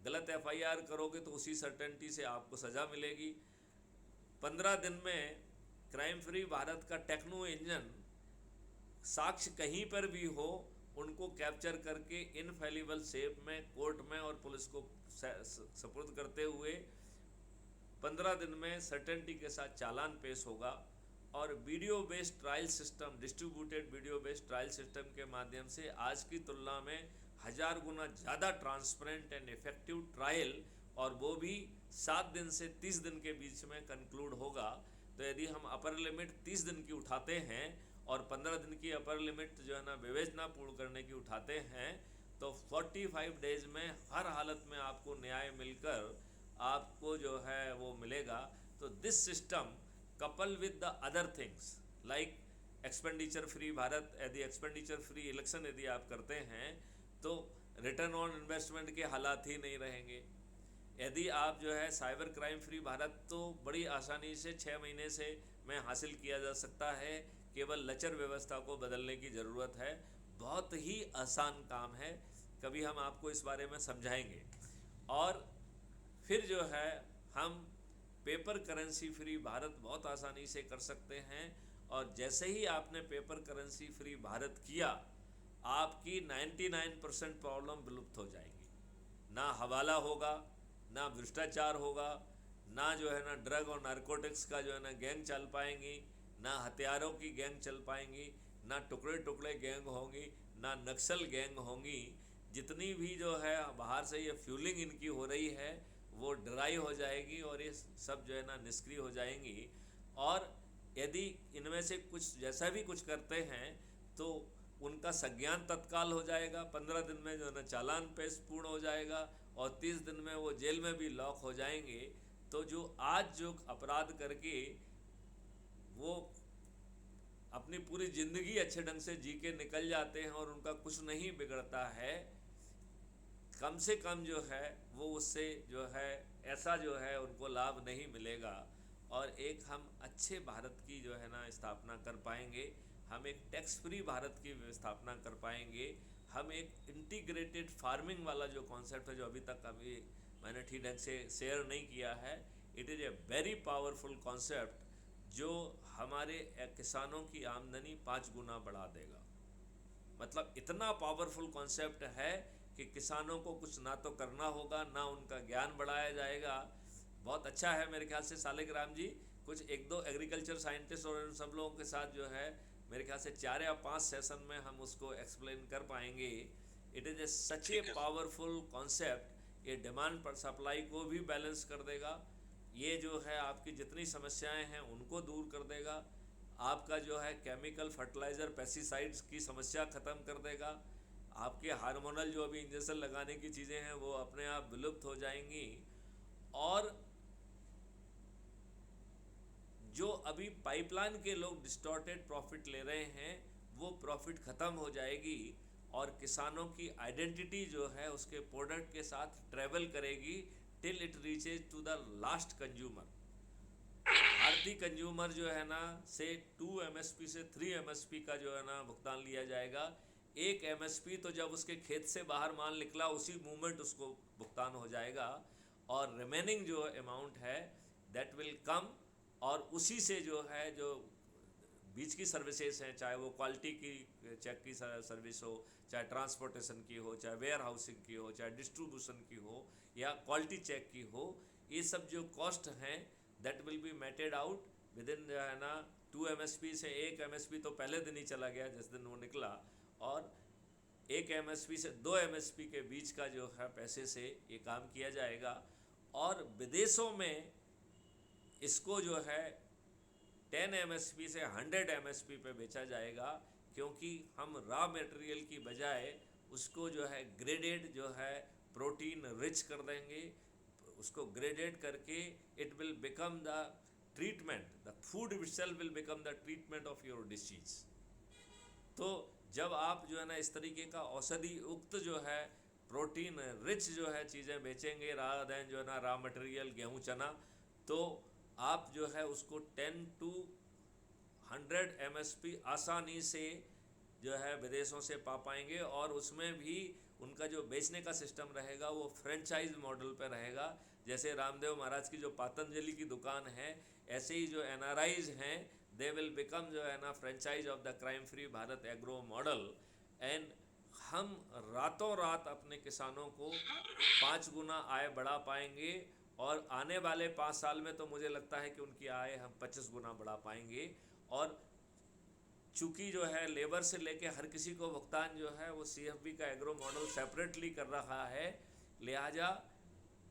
गलत एफआईआर करोगे तो उसी सर्टेनिटी से आपको सज़ा मिलेगी। 15 दिन में क्राइम फ्री भारत का टेक्नो इंजन साक्ष्य कहीं पर भी हो उनको कैप्चर करके इनफेलिबल शेप में कोर्ट में और पुलिस को सपुर्द करते हुए 15 दिन में सर्टेनिटी के साथ चालान पेश होगा और video based trial system, distributed video based trial system के माध्यम से आज की तुलना में 1000 गुना ज़्यादा ट्रांसपेरेंट एंड इफेक्टिव ट्रायल, और वो भी 7 दिन से 30 दिन के बीच में कंक्लूड होगा। तो यदि हम अपर लिमिट 30 दिन की उठाते हैं और 15 दिन की अपर लिमिट जो है ना विवेचना पूर्ण करने की उठाते हैं, तो 45 डेज में हर हालत में आपको न्याय मिलकर आपको जो है वो मिलेगा। तो this system couple with the other things like expenditure free Bharat, यदि एक्सपेंडिचर फ्री इलेक्शन यदि आप करते हैं तो रिटर्न ऑन इन्वेस्टमेंट के हालात ही नहीं रहेंगे। यदि आप जो है साइबर क्राइम फ्री भारत, तो बड़ी आसानी से 6 महीने से में हासिल किया जा सकता है। केवल लचर व्यवस्था को बदलने की ज़रूरत है। बहुत ही आसान काम है, कभी हम आपको इस बारे में समझाएंगे। और फिर जो है हम पेपर करेंसी फ्री भारत बहुत आसानी से कर सकते हैं। और जैसे ही आपने पेपर करेंसी फ्री भारत किया, आपकी 99% प्रॉब्लम विलुप्त हो जाएगी। ना हवाला होगा, ना भ्रष्टाचार होगा, ना जो है ना ड्रग और नारकोटिक्स का जो है ना गैंग चल पाएंगी, ना हथियारों की गैंग चल पाएंगी, ना टुकड़े टुकड़े गैंग होंगी, ना नक्सल गैंग होंगी। जितनी भी जो है बाहर से ये फ्यूलिंग इनकी हो रही है वो ड्राई हो जाएगी और ये सब जो है ना निष्क्रिय हो जाएंगी। और यदि इनमें से कुछ जैसा भी कुछ करते हैं तो उनका संज्ञान तत्काल हो जाएगा। 15 दिन में जो है ना चालान पेश पूर्ण हो जाएगा और 30 दिन में वो जेल में भी लॉक हो जाएंगे। तो जो आज जो अपराध करके वो अपनी पूरी ज़िंदगी अच्छे ढंग से जी के निकल जाते हैं और उनका कुछ नहीं बिगड़ता है, कम से कम जो है वो उससे जो है ऐसा जो है उनको लाभ नहीं मिलेगा। और एक हम अच्छे भारत की जो है ना स्थापना कर पाएंगे, हम एक टैक्स फ्री भारत की स्थापना कर पाएंगे, हम एक इंटीग्रेटेड फार्मिंग वाला जो कॉन्सेप्ट है जो अभी तक मैंने ठीक ढंग से शेयर नहीं किया है, it is a very powerful concept जो हमारे किसानों की आमदनी 5 गुना बढ़ा देगा। मतलब इतना पावरफुल कॉन्सेप्ट है कि किसानों को कुछ ना तो करना होगा, ना उनका ज्ञान बढ़ाया जाएगा। बहुत अच्छा है मेरे ख्याल से सालिग्राम जी, कुछ 1-2 एग्रीकल्चर साइंटिस्ट और उन सब लोगों के साथ जो है मेरे ख्याल से 4 या 5 सेशन में हम उसको एक्सप्लेन कर पाएंगे। It is a such a powerful concept. ये डिमांड पर सप्लाई को भी बैलेंस कर देगा, ये जो है आपकी जितनी समस्याएं हैं उनको दूर कर देगा, आपका जो है केमिकल फर्टिलाइज़र पेस्टिसाइड्स की समस्या ख़त्म कर देगा, आपके हार्मोनल जो अभी इंजेक्शन लगाने की चीज़ें हैं वो अपने आप विलुप्त हो जाएंगी। और जो अभी पाइपलाइन के लोग डिस्टॉर्टेड प्रॉफिट ले रहे हैं वो प्रॉफिट ख़त्म हो जाएगी और किसानों की आइडेंटिटी जो है उसके प्रोडक्ट के साथ ट्रेवल करेगी till it reaches to the last consumer. भारतीय कंज्यूमर जो है ना से 2 MSP से 3 MSP का जो है ना भुगतान लिया जाएगा। 1 MSP तो जब उसके खेत से बाहर माल निकला उसी मूवमेंट उसको भुगतान हो जाएगा और रिमेनिंग जो अमाउंट है दैट विल कम, और उसी से जो है जो बीच की सर्विसेज हैं, चाहे वो क्वालिटी की चेक की सर्विस हो, चाहे ट्रांसपोर्टेशन की हो, चाहे वेयर हाउसिंग की हो, चाहे डिस्ट्रीब्यूशन की हो या क्वालिटी चेक की हो, ये सब जो कॉस्ट हैं that will be mated out with in जो है ना 2 MSP से 1 MSP तो पहले दिन ही चला गया जिस दिन वो निकला, और 1 MSP से 2 MSP के बीच का जो है पैसे से ये काम किया जाएगा। और विदेशों में इसको जो है 10 MSP से 100 MSP पे बेचा जाएगा, क्योंकि हम रॉ मटेरियल की बजाय उसको जो है ग्रेडेड जो है प्रोटीन रिच कर देंगे, उसको ग्रेडेड करके it will become the treatment, the food itself will become the treatment of your disease. तो जब आप जो है ना इस तरीके का औषधि युक्त जो है प्रोटीन रिच जो है चीज़ें बेचेंगे रादर देन जो है ना रॉ मटेरियल गेहूँ चना, तो आप जो है उसको 10 to 100 MSP आसानी से जो है विदेशों से पा पाएंगे। और उसमें भी उनका जो बेचने का सिस्टम रहेगा वो फ्रेंचाइज मॉडल पे रहेगा। जैसे रामदेव महाराज की जो पतंजलि की दुकान है, ऐसे ही जो NRIs हैं दे विल बिकम जो है ना franchise of the crime free Bharat agro model. And हम रातों रात अपने किसानों को 5 गुना आय बढ़ा पाएंगे और आने वाले 5 साल में तो मुझे लगता है कि उनकी आय हम 25 गुना बढ़ा पाएंगे। और चूँकि जो है लेबर से लेके हर किसी को भुगतान जो है वो CFB का एग्रो मॉडल सेपरेटली कर रहा है, लिहाजा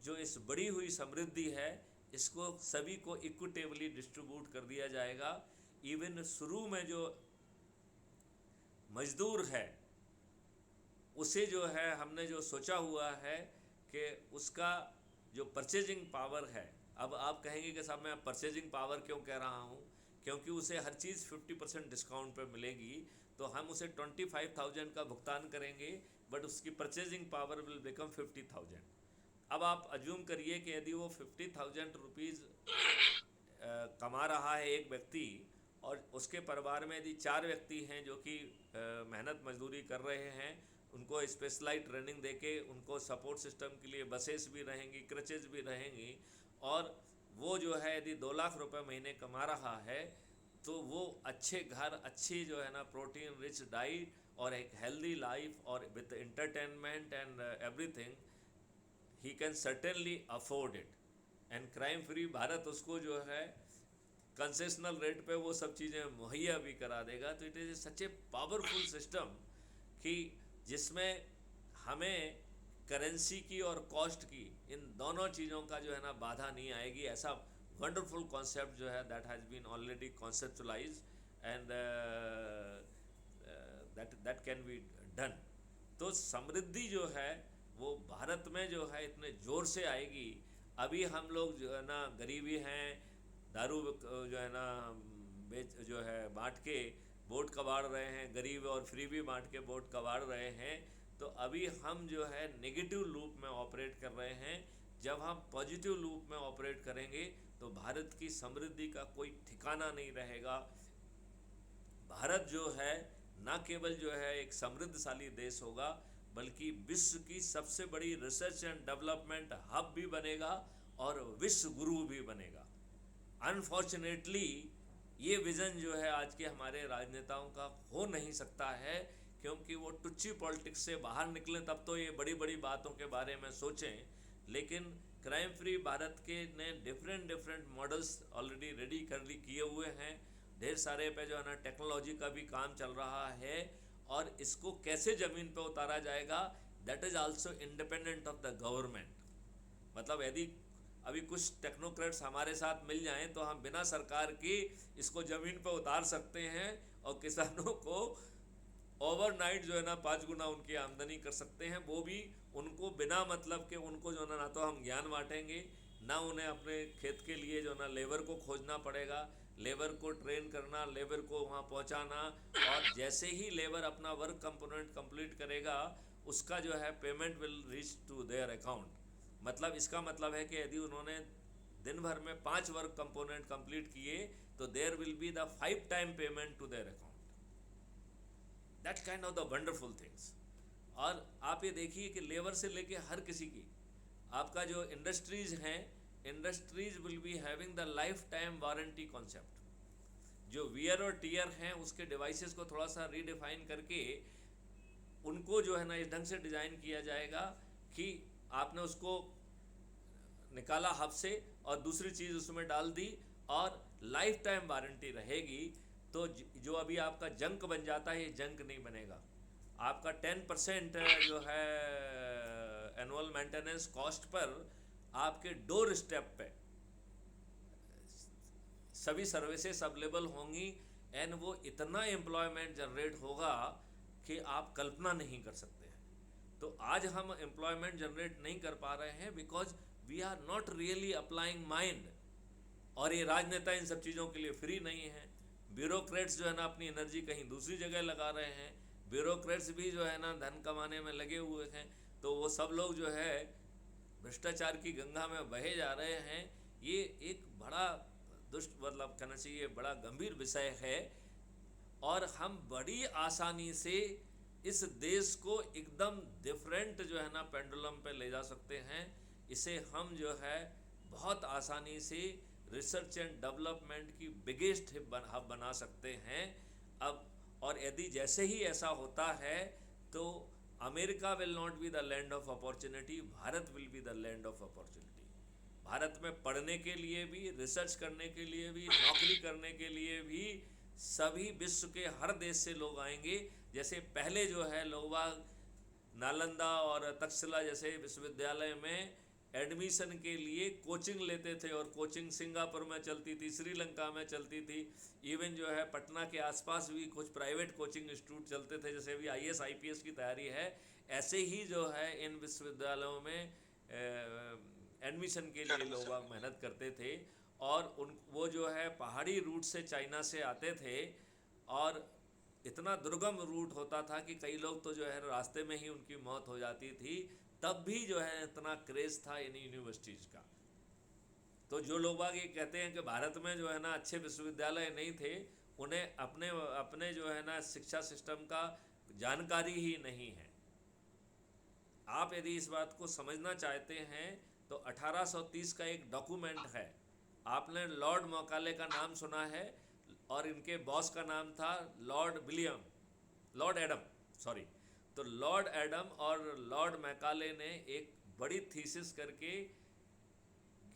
जो इस बढ़ी हुई समृद्धि है इसको सभी को इक्विटेबली डिस्ट्रीब्यूट कर दिया जाएगा। इवन शुरू में जो मजदूर है उसे जो है हमने जो सोचा हुआ है कि उसका जो परचेजिंग पावर है, अब आप कहेंगे कि साहब मैं परचेजिंग पावर क्यों कह रहा हूँ, क्योंकि उसे हर चीज़ 50% डिस्काउंट पे मिलेगी, तो हम उसे 25,000 का भुगतान करेंगे, बट उसकी परचेजिंग पावर विल बिकम 50,000। अब आप अज्यूम करिए कि यदि वो 50,000 रुपीज़ कमा रहा है एक व्यक्ति, और उसके परिवार में यदि 4 व्यक्ति हैं जो कि मेहनत मजदूरी कर रहे हैं, उनको स्पेशलाइज ट्रेनिंग देके उनको सपोर्ट सिस्टम के लिए बसेस भी रहेंगी, क्रचेज भी रहेंगी, और वो जो है यदि 2 लाख रुपए महीने कमा रहा है, तो वो अच्छे घर, अच्छी जो है ना प्रोटीन रिच डाइट और एक हेल्दी लाइफ और with entertainment and everything, he can certainly afford it. And crime free Bharat उसको जो है कंसेशनल रेट पे वो सब चीज़ें मुहैया भी करा देगा। तो it is such a powerful system कि जिसमें हमें करेंसी की और कॉस्ट की, इन दोनों चीज़ों का जो है ना बाधा नहीं आएगी। ऐसा वंडरफुल कॉन्सेप्ट जो है that has been already conceptualize and that can be done. तो समृद्धि जो है वो भारत में जो है इतने ज़ोर से आएगी। अभी हम लोग जो है ना गरीबी हैं, दारू जो है ना बेच जो है बांट के वोट कबाड़ रहे हैं, गरीब और फ्री भी बांट के वोट कबाड़ रहे हैं। तो अभी हम जो है नेगेटिव लूप में ऑपरेट कर रहे हैं। जब हम पॉजिटिव लूप में ऑपरेट करेंगे तो भारत की समृद्धि का कोई ठिकाना नहीं रहेगा। भारत जो है ना केवल जो है एक समृद्धशाली देश होगा, बल्कि विश्व की सबसे बड़ी रिसर्च एंड डेवलपमेंट हब भी बनेगा और विश्व गुरु भी बनेगा। अनफॉर्चुनेटली ये विज़न जो है आज के हमारे राजनेताओं का हो नहीं सकता है, क्योंकि वो टुच्ची पॉलिटिक्स से बाहर निकलें तब तो ये बड़ी बड़ी बातों के बारे में सोचें। लेकिन क्राइम फ्री भारत के ने डिफरेंट मॉडल्स ऑलरेडी रेडी किए हुए हैं। ढेर सारे पे जो है ना टेक्नोलॉजी का भी काम चल रहा है, और इसको कैसे ज़मीन पे उतारा जाएगा that is also independent of the government. मतलब यदि अभी कुछ टेक्नोक्रेट्स हमारे साथ मिल जाएं तो हम बिना सरकार की इसको ज़मीन पर उतार सकते हैं और किसानों को ओवरनाइट जो है ना 5 गुना उनकी आमदनी कर सकते हैं। वो भी उनको बिना मतलब के, उनको जो ना तो हम ज्ञान बांटेंगे, ना उन्हें अपने खेत के लिए जो ना लेबर को खोजना पड़ेगा, लेबर को ट्रेन करना, लेबर को वहाँ पहुँचाना, और जैसे ही लेबर अपना वर्क कंपोनेंट कंप्लीट करेगा उसका जो है payment will reach to their account. मतलब इसका मतलब है कि यदि उन्होंने दिन भर में 5 वर्क कंपोनेंट कंप्लीट किए तो there will be the 5 time payment to their account. That kind of the wonderful things. और आप ये देखिए कि लेबर से लेके हर किसी की, आपका जो इंडस्ट्रीज हैं, industries will be having the life time warranty concept. जो वियर और टीयर हैं उसके डिवाइसेस को थोड़ा सा रीडिफाइन करके उनको जो है ना इस ढंग से डिज़ाइन किया जाएगा कि आपने उसको निकाला हब से और दूसरी चीज़ उसमें डाल दी और लाइफ टाइम वारंटी रहेगी। तो जो अभी आपका जंक बन जाता है ये जंक नहीं बनेगा। आपका 10% जो है एनुअल मेंटेनेंस कॉस्ट पर आपके डोर स्टेप पे सभी सर्विसेज अवेलेबल होंगी, एंड वो इतना एम्प्लॉयमेंट जनरेट होगा कि आप कल्पना नहीं कर सकते हैं। तो आज हम एम्प्लॉयमेंट जनरेट नहीं कर पा रहे हैं because we are not really applying mind. और ये राजनेता इन सब चीज़ों के लिए फ्री नहीं है। ब्यूरोक्रेट्स जो है ना अपनी एनर्जी कहीं दूसरी जगह लगा रहे हैं। ब्यूरोक्रेट्स भी जो है ना धन कमाने में लगे हुए हैं। तो वो सब लोग जो है भ्रष्टाचार की गंगा में बहे जा रहे हैं। ये एक बड़ा दुष्ट, मतलब कहना चाहिए बड़ा गंभीर विषय है, और हम बड़ी आसानी से इस देश को एकदम डिफरेंट जो है ना पेंडुलम पे ले जा सकते हैं। इसे हम जो है बहुत आसानी से रिसर्च एंड डेवलपमेंट की बिगेस्ट हब बना सकते हैं। अब और यदि जैसे ही ऐसा होता है तो America will not be the land of opportunity, Bharat will be the land of opportunity. Bharat में पढ़ने के लिए भी, रिसर्च करने के लिए भी, नौकरी करने के लिए भी सभी विश्व के हर देश से लोग आएंगे। जैसे पहले जो है लोग बाग नालंदा और तक्षशिला जैसे विश्वविद्यालय में एडमिशन के लिए कोचिंग लेते थे, और कोचिंग सिंगापुर में चलती थी, श्रीलंका में चलती थी, इवन जो है पटना के आसपास भी कुछ प्राइवेट कोचिंग इंस्टीट्यूट चलते थे। जैसे अभी आईएएस आईपीएस की तैयारी है, ऐसे ही जो है इन विश्वविद्यालयों में एडमिशन के लिए लोग एडमिशन मेहनत करते थे। और उन वो जो है पहाड़ी रूट से चाइना से आते थे, और इतना दुर्गम रूट होता था कि कई लोग तो जो है रास्ते में ही उनकी मौत हो जाती थी। तब भी जो है इतना क्रेज़ था इन यूनिवर्सिटीज़ का। तो जो लोग बाग ये कहते हैं कि भारत में जो है ना अच्छे विश्वविद्यालय नहीं थे, उन्हें अपने अपने जो है ना शिक्षा सिस्टम का जानकारी ही नहीं है। आप यदि इस बात को समझना चाहते हैं तो 1830 का एक डॉक्यूमेंट है, आपने लॉर्ड मौकाले का नाम सुना है, और इनके बॉस का नाम था लॉर्ड एडम, सॉरी। तो लॉर्ड एडम और लॉर्ड मैकाले ने एक बड़ी थीसिस करके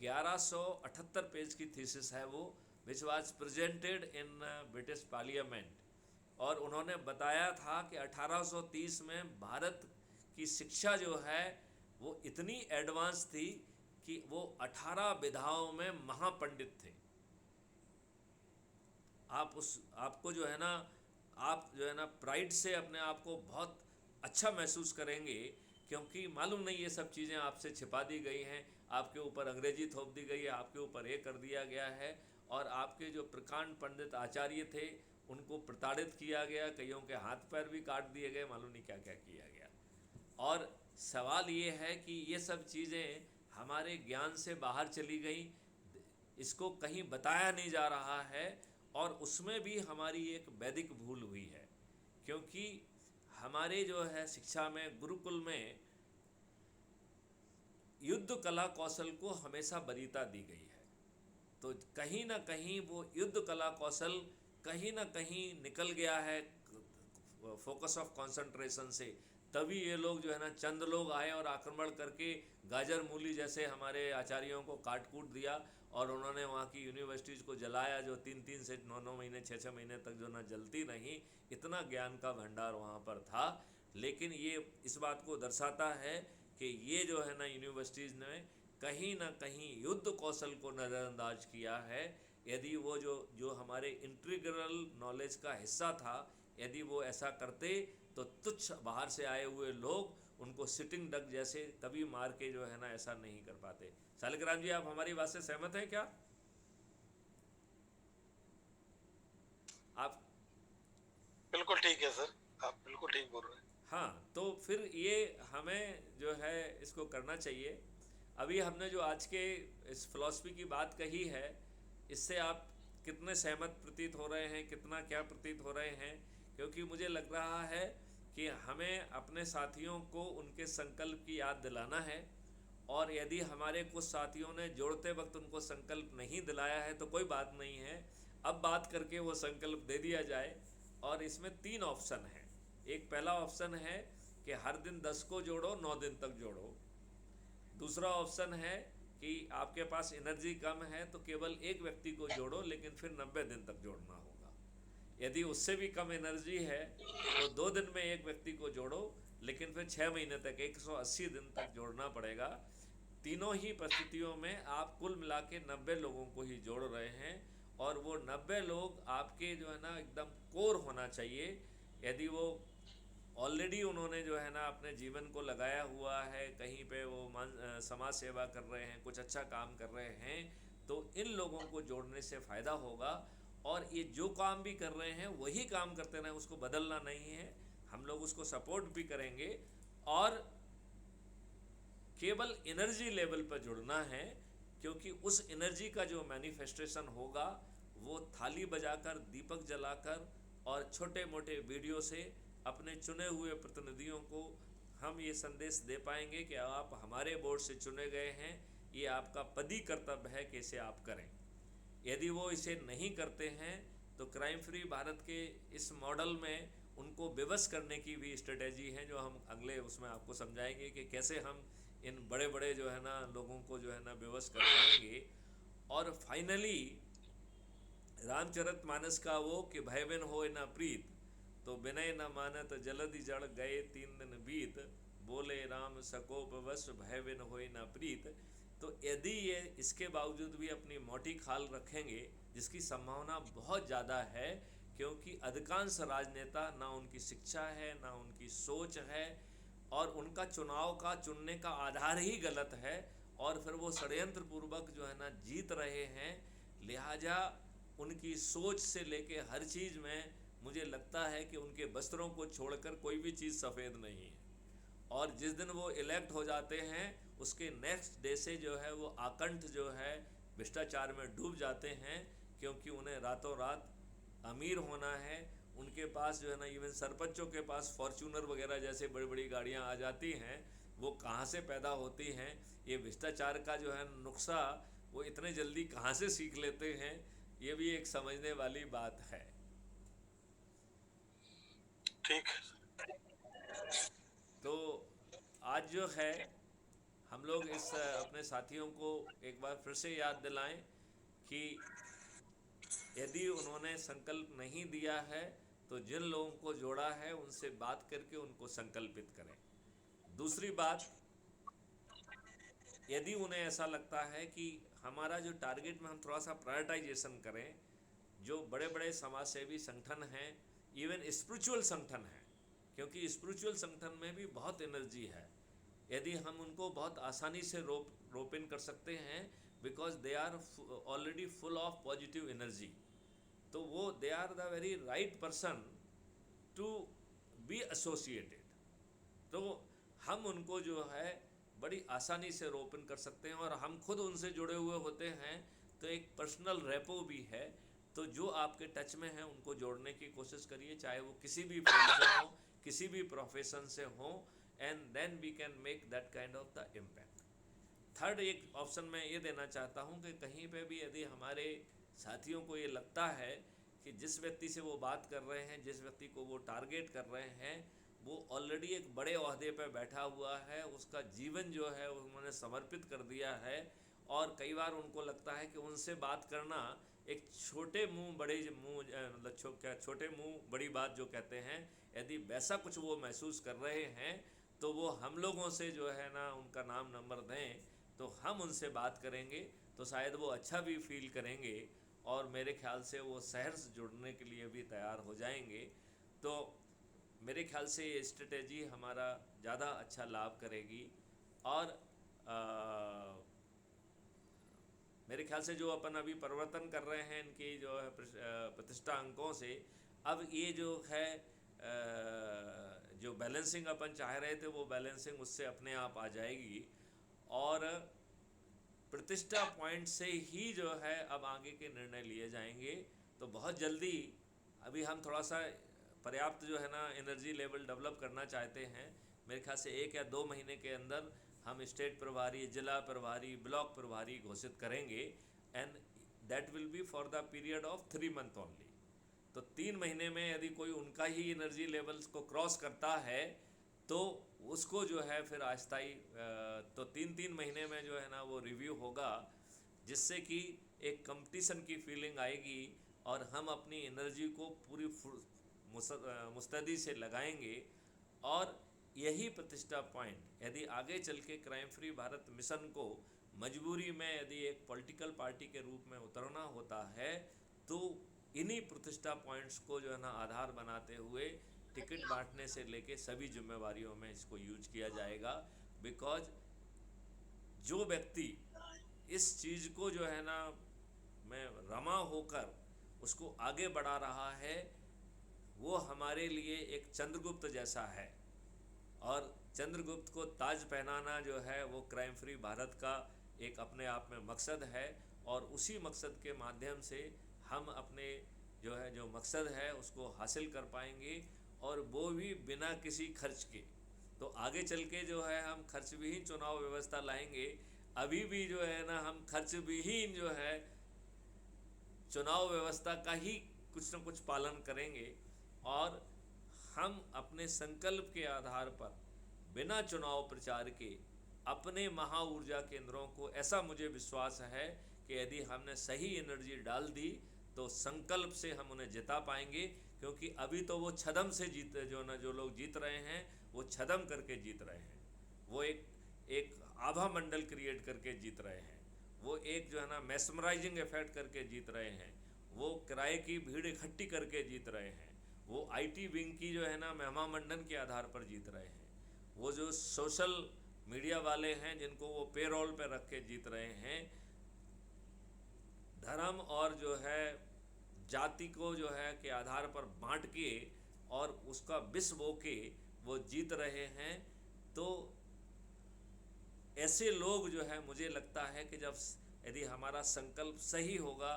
1178 पेज की थीसिस है वो, which was presented in British parliament. और उन्होंने बताया था कि 1830 में भारत की शिक्षा जो है वो इतनी एडवांस थी कि वो 18 विधाओं में महापंडित थे। आपको जो है ना, आप जो है ना प्राइड से अपने आप को बहुत अच्छा महसूस करेंगे, क्योंकि मालूम नहीं ये सब चीज़ें आपसे छिपा दी गई हैं, आपके ऊपर अंग्रेजी थोप दी गई है, आपके ऊपर ये कर दिया गया है, और आपके जो प्रकांड पंडित आचार्य थे उनको प्रताड़ित किया गया, कईयों के हाथ पैर भी काट दिए गए, मालूम नहीं क्या क्या किया गया। और सवाल ये है कि ये सब चीज़ें हमारे ज्ञान से बाहर चली गई, इसको कहीं बताया नहीं जा रहा है, और उसमें भी हमारी एक वैदिक भूल हुई है। क्योंकि हमारे जो है शिक्षा में, गुरुकुल में युद्ध कला कौशल को हमेशा वरीयता दी गई है। तो कहीं ना कहीं वो युद्ध कला कौशल कहीं ना कहीं निकल गया है फोकस ऑफ कंसंट्रेशन से। तभी ये लोग जो है ना, चंद लोग आए और आक्रमण करके गाजर मूली जैसे हमारे आचार्यों को काट कूट दिया, और उन्होंने वहाँ की यूनिवर्सिटीज़ को जलाया, जो 3-3 से 9-9 महीने 6-6 महीने तक जो ना जलती नहीं। इतना ज्ञान का भंडार वहाँ पर था। लेकिन ये इस बात को दर्शाता है कि ये जो है ना यूनिवर्सिटीज़ ने कहीं ना कहीं युद्ध कौशल को नज़रअंदाज किया है। यदि वो जो हमारे इंटीग्रल नॉलेज का हिस्सा था, यदि वो ऐसा करते तो तुच्छ बाहर से आए हुए लोग उनको सिटिंग डक जैसे कभी मार के जो है ना ऐसा नहीं कर पाते। शालिग्राम जी, आप हमारी बात से सहमत हैं क्या? आप बिल्कुल ठीक है सर, आप बिल्कुल ठीक बोल रहे हैं। हाँ, तो फिर ये हमें जो है इसको करना चाहिए। अभी हमने जो आज के इस फिलॉसफी की बात कही है, इससे आप कितने सहमत प्रतीत हो रहे हैं, कितना क्या प्रतीत हो रहे हैं? क्योंकि मुझे लग रहा है कि हमें अपने साथियों को उनके संकल्प की याद दिलाना है, और यदि हमारे कुछ साथियों ने जोड़ते वक्त उनको संकल्प नहीं दिलाया है तो कोई बात नहीं है, अब बात करके वो संकल्प दे दिया जाए। और इसमें 3 ऑप्शन हैं। एक पहला ऑप्शन है कि हर दिन 10 को जोड़ो, 9 दिन तक जोड़ो। दूसरा ऑप्शन है कि आपके पास एनर्जी कम है तो केवल एक व्यक्ति को जोड़ो, लेकिन फिर 90 दिन तक जोड़ना होगा। यदि उससे भी कम एनर्जी है तो 2 दिन में एक व्यक्ति को जोड़ो, लेकिन फिर 6 महीने तक 180 दिन तक जोड़ना पड़ेगा। तीनों ही परिस्थितियों में आप कुल मिला के 90 लोगों को ही जोड़ रहे हैं, और वो 90 लोग आपके जो है ना एकदम कोर होना चाहिए। यदि वो ऑलरेडी उन्होंने जो है ना अपने जीवन को लगाया हुआ है, कहीं पे वो समाज सेवा कर रहे हैं, कुछ अच्छा काम कर रहे हैं, तो इन लोगों को जोड़ने से फ़ायदा होगा। और ये जो काम भी कर रहे हैं वही काम करते रहें, उसको बदलना नहीं है। हम लोग उसको सपोर्ट भी करेंगे, और केवल एनर्जी लेवल पर जुड़ना है। क्योंकि उस एनर्जी का जो मैनिफेस्टेशन होगा वो थाली बजाकर, दीपक जलाकर और छोटे मोटे वीडियो से अपने चुने हुए प्रतिनिधियों को हम ये संदेश दे पाएंगे कि आप हमारे बोर्ड से चुने गए हैं, ये आपका पदी कर्तव्य है कि इसे आप करें। यदि वो इसे नहीं करते हैं तो क्राइम फ्री भारत के इस मॉडल में उनको विवश करने की भी स्ट्रेटेजी है, जो हम अगले उसमें आपको समझाएंगे कि कैसे हम इन बड़े बड़े जो है ना लोगों को जो है ना विवश कर पाएंगे। और फाइनली रामचरितमानस का वो कि भय बिन होय न प्रीत, तो विनय न मानत जलधि जड़ गए 3 दिन बीत, बोले राम सकोप वश भय बिन होय न प्रीत। तो यदि ये इसके बावजूद भी अपनी मोटी खाल रखेंगे, जिसकी संभावना बहुत ज़्यादा है, क्योंकि अधिकांश राजनेता ना उनकी शिक्षा है ना उनकी सोच है, और उनका चुनाव का चुनने का आधार ही गलत है, और फिर वो षड्यंत्र पूर्वक जो है ना जीत रहे हैं। लिहाजा उनकी सोच से लेके हर चीज़ में मुझे लगता है कि उनके वस्त्रों को छोड़कर कोई भी चीज़ सफ़ेद नहीं है। और जिस दिन वो इलेक्ट हो जाते हैं उसके नेक्स्ट डे से जो है वो आकंठ जो है भ्रष्टाचार में डूब जाते हैं, क्योंकि उन्हें रातों रात अमीर होना है। उनके पास जो है ना इवन सरपंचों के पास फॉर्च्यूनर वगैरह जैसे बड़ी बड़ी गाड़ियां आ जाती हैं, वो कहाँ से पैदा होती हैं? ये भ्रष्टाचार का जो है नुक्सा वो इतने जल्दी कहाँ से सीख लेते हैं? ये भी एक समझने वाली बात है। ठीक। तो आज जो है हम लोग इस अपने साथियों को एक बार फिर से याद दिलाएं कि यदि उन्होंने संकल्प नहीं दिया है तो जिन लोगों को जोड़ा है उनसे बात करके उनको संकल्पित करें। दूसरी बात, यदि उन्हें ऐसा लगता है कि हमारा जो टारगेट में हम थोड़ा सा प्रायोरिटाइजेशन करें, जो बड़े बड़े समाज सेवी संगठन हैं, इवन स्पिरिचुअल संगठन हैं, क्योंकि स्पिरिचुअल संगठन में भी बहुत एनर्जी है, यदि हम उनको बहुत आसानी से रोप इन कर सकते हैं, because they are already full of positive energy, तो वो they are the very right person to be associated. तो हम उनको जो है बड़ी आसानी से रोप इन कर सकते हैं, और हम खुद उनसे जुड़े हुए होते हैं, तो एक पर्सनल रेपो भी है। तो जो आपके टच में हैं उनको जोड़ने की कोशिश करिए, चाहे वो किसी भी फील्ड से हो, किसी भी प्रोफेशन से हो, and then we can make that kind of the impact. Third एक ऑप्शन मैं ये देना चाहता हूँ कि कहीं पे भी यदि हमारे साथियों को ये लगता है कि जिस व्यक्ति से वो बात कर रहे हैं, जिस व्यक्ति को वो टारगेट कर रहे हैं, वो ऑलरेडी एक बड़े ओहदे पर बैठा हुआ है, उसका जीवन जो है उन्होंने समर्पित कर दिया है, और कई बार उनको लगता है कि उनसे बात करना एक छोटे मुंह बड़े मुंह मतलब छोटे मुंह बड़ी बात जो कहते हैं, यदि वैसा कुछ वो महसूस कर रहे हैं तो वो हम लोगों से जो है ना उनका नाम नंबर दें, तो हम उनसे बात करेंगे, तो शायद वो अच्छा भी फील करेंगे, और मेरे ख्याल से वो शहर से जुड़ने के लिए भी तैयार हो जाएंगे। तो मेरे ख्याल से ये स्ट्रेटेजी हमारा ज़्यादा अच्छा लाभ करेगी। और मेरे ख्याल से जो अपन अभी परिवर्तन कर रहे हैं इनकी जो है प्रतिष्ठा अंकों से, अब ये जो है जो बैलेंसिंग अपन चाह रहे थे वो बैलेंसिंग उससे अपने आप आ जाएगी, और प्रतिष्ठा पॉइंट से ही जो है अब आगे के निर्णय लिए जाएंगे। तो बहुत जल्दी अभी हम थोड़ा सा पर्याप्त जो है ना एनर्जी लेवल डेवलप करना चाहते हैं। मेरे ख्याल से 1 या 2 महीने के अंदर हम स्टेट प्रभारी, जिला प्रभारी, ब्लॉक प्रभारी घोषित करेंगे, and that will be for the period of 3 month only. तो 3 महीने में यदि कोई उनका ही एनर्जी लेवल्स को क्रॉस करता है तो उसको जो है फिर अस्थायी तो 3-3 महीने में जो है ना वो रिव्यू होगा, जिससे कि एक कंपटीशन की फीलिंग आएगी, और हम अपनी एनर्जी को पूरी मुस्तैदी से लगाएंगे। और यही प्रतिष्ठा पॉइंट यदि आगे चल के क्राइम फ्री भारत मिशन को मजबूरी में यदि एक पॉलिटिकल पार्टी के रूप में उतरना होता है, तो इन्हीं प्रतिष्ठा पॉइंट्स को जो है ना आधार बनाते हुए टिकट बांटने से लेके सभी जिम्मेवारियों में इसको यूज किया जाएगा। बिकॉज जो व्यक्ति इस चीज़ को जो है ना मैं रमा होकर उसको आगे बढ़ा रहा है, वो हमारे लिए एक चंद्रगुप्त जैसा है, और चंद्रगुप्त को ताज पहनाना जो है वो क्राइम फ्री भारत का एक अपने आप में मकसद है, और उसी मकसद के माध्यम से हम अपने जो है जो मकसद है उसको हासिल कर पाएंगे, और वो भी बिना किसी खर्च के। तो आगे चल के जो है हम खर्च विहीन चुनाव व्यवस्था लाएंगे। अभी भी जो है ना हम खर्च विहीन जो है चुनाव व्यवस्था का ही कुछ न कुछ पालन करेंगे, और हम अपने संकल्प के आधार पर बिना चुनाव प्रचार के अपने महा ऊर्जा केंद्रों को, ऐसा मुझे विश्वास है कि यदि हमने सही एनर्जी डाल दी तो संकल्प से हम उन्हें जिता पाएंगे। क्योंकि अभी तो वो छदम से जीते, जो लोग जीत रहे हैं वो छदम करके जीत रहे हैं, वो एक एक आभा मंडल क्रिएट करके जीत रहे हैं, वो एक जो है ना मैस्मराइजिंग इफेक्ट करके जीत रहे हैं, वो किराए की भीड़ इकट्ठी करके जीत रहे हैं, वो आईटी विंग की जो है ना महिमा मंडन के आधार पर जीत रहे हैं, वो जो सोशल मीडिया वाले हैं जिनको वो पेरोल पे रख के जीत रहे हैं, धर्म और जो है जाति को जो है के आधार पर बांट के और उसका विष बो के वो जीत रहे हैं। तो ऐसे लोग जो है, मुझे लगता है कि जब यदि हमारा संकल्प सही होगा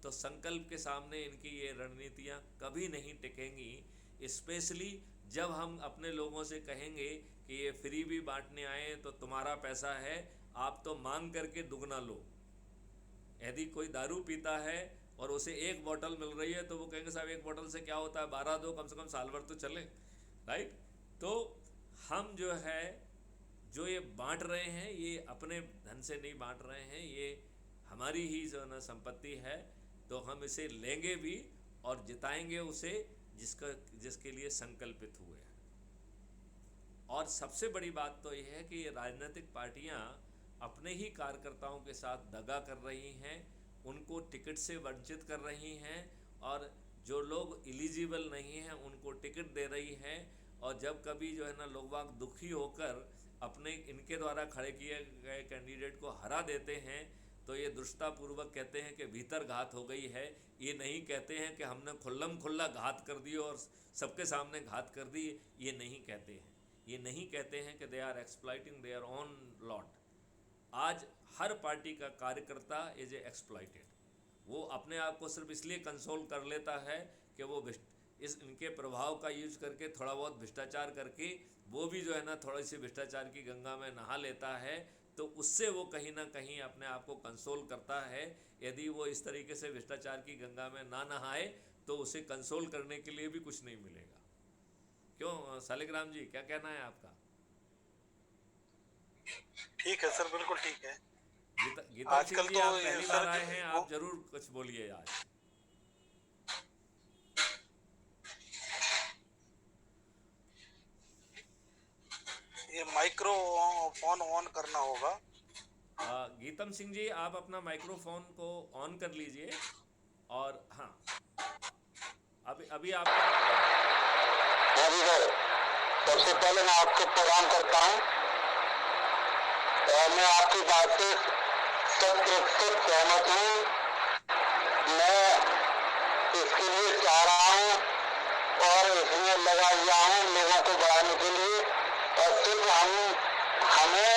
तो संकल्प के सामने इनकी ये रणनीतियाँ कभी नहीं टिकेंगी। स्पेशली जब हम अपने लोगों से कहेंगे कि ये फ्री भी बांटने आए तो तुम्हारा पैसा है, आप तो मांग करके दुगना लो। यदि कोई दारू पीता है और उसे एक बोतल मिल रही है तो वो कहेंगे साहब एक बोतल से क्या होता है, 12 दो, कम से कम साल भर तो चले, राइट। तो हम जो है जो ये बांट रहे हैं ये अपने धन से नहीं बांट रहे हैं, ये हमारी ही जो ना संपत्ति है, तो हम इसे लेंगे भी और जिताएंगे उसे जिसके लिए संकल्पित हुए हैं। और सबसे बड़ी बात तो यह है कि ये राजनीतिक पार्टियां अपने ही कार्यकर्ताओं के साथ दगा कर रही हैं, उनको टिकट से वंचित कर रही हैं, और जो लोग एलिजिबल नहीं हैं उनको टिकट दे रही हैं। और जब कभी जो है ना लोग बाग दुखी होकर अपने इनके द्वारा खड़े किए गए कैंडिडेट को हरा देते हैं तो ये दुष्टतापूर्वक कहते हैं कि भीतर घात हो गई है। ये नहीं कहते हैं कि हमने खुल्लम खुल्ला घात कर दी और सबके सामने घात कर दी, ये नहीं कहते हैं। ये नहीं कहते हैं कि they are exploiting their own lot. आज हर पार्टी का कार्यकर्ता इज एक्सप्लॉइटेड। वो अपने आप को सिर्फ इसलिए कंसोल कर लेता है कि वो इनके प्रभाव का यूज करके थोड़ा बहुत भ्रष्टाचार करके वो भी जो है ना थोड़ी सी भ्रष्टाचार की गंगा में नहा लेता है, तो उससे वो कहीं ना कहीं अपने आप को कंसोल करता है। यदि वो इस तरीके से भ्रष्टाचार की गंगा में ना नहाए तो उसे कंसोल करने के लिए भी कुछ नहीं मिलेगा। क्यों शालिग्राम जी, क्या कहना है आपका? ठीक है सर, बिल्कुल ठीक है। गीता सिंह आजकल जी, तो आप पहली बार आए हैं, वो आप जरूर कुछ बोलिए आज। ये माइक्रो फोन ऑन करना होगा। गीतम सिंह जी, आप अपना माइक्रोफोन को ऑन कर लीजिए। और हाँ, अभी आपका। हाँ जी सर, सबसे पहले मैं आपको प्रणाम करता हूँ और मैं आपकी बात से 100% सहमत हूँ। मैं इसके लिए चाह रहा हूँ और इसमें लगा हुआ हूँ लोगों को बढ़ाने के लिए। और सिर्फ हमें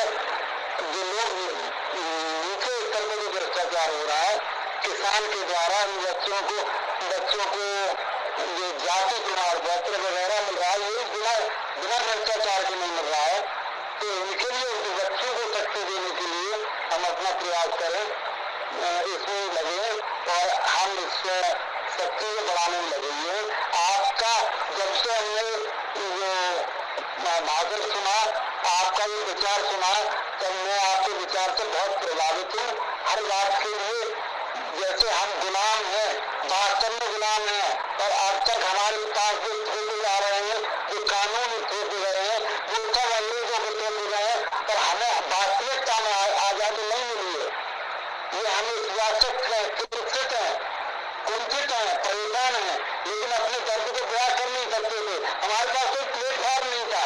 जो लोग नीचे स्तर पर जो भ्रष्टाचार हो रहा है किसान के द्वारा, बच्चों को जो जाति प्रमाण पत्र वगैरह मिल रहा है, ये बिना भ्रष्टाचार के नहीं मिल रहा है। तो इनके लिए बच्चों को शक्ति देने के लिए हम अपना प्रयास करें, इसमें लगे और हम इस शक्ति को बढ़ाने में लगेंगे। आपका जब से हमने भाषण सुना, आपका ये विचार सुना, तब मैं आपके विचार से बहुत प्रभावित हूँ। हर बात के लिए जैसे हम गुलाम हैं, वास्तव में गुलाम हैं, और अब तक हमारे पास जो थोपे जा रहे हैं, जो कानून थोपे गए हैं, वो सब अंग्रेजों को थोपे गए हैं, पर हमें वास्तविकता में आजादी नहीं मिली है। ये हम इस बात से कुंठित हैं, परेशान हैं, लेकिन अपने दर्द को बयां कर नहीं सकते थे। हमारे पास कोई प्लेटफॉर्म नहीं था।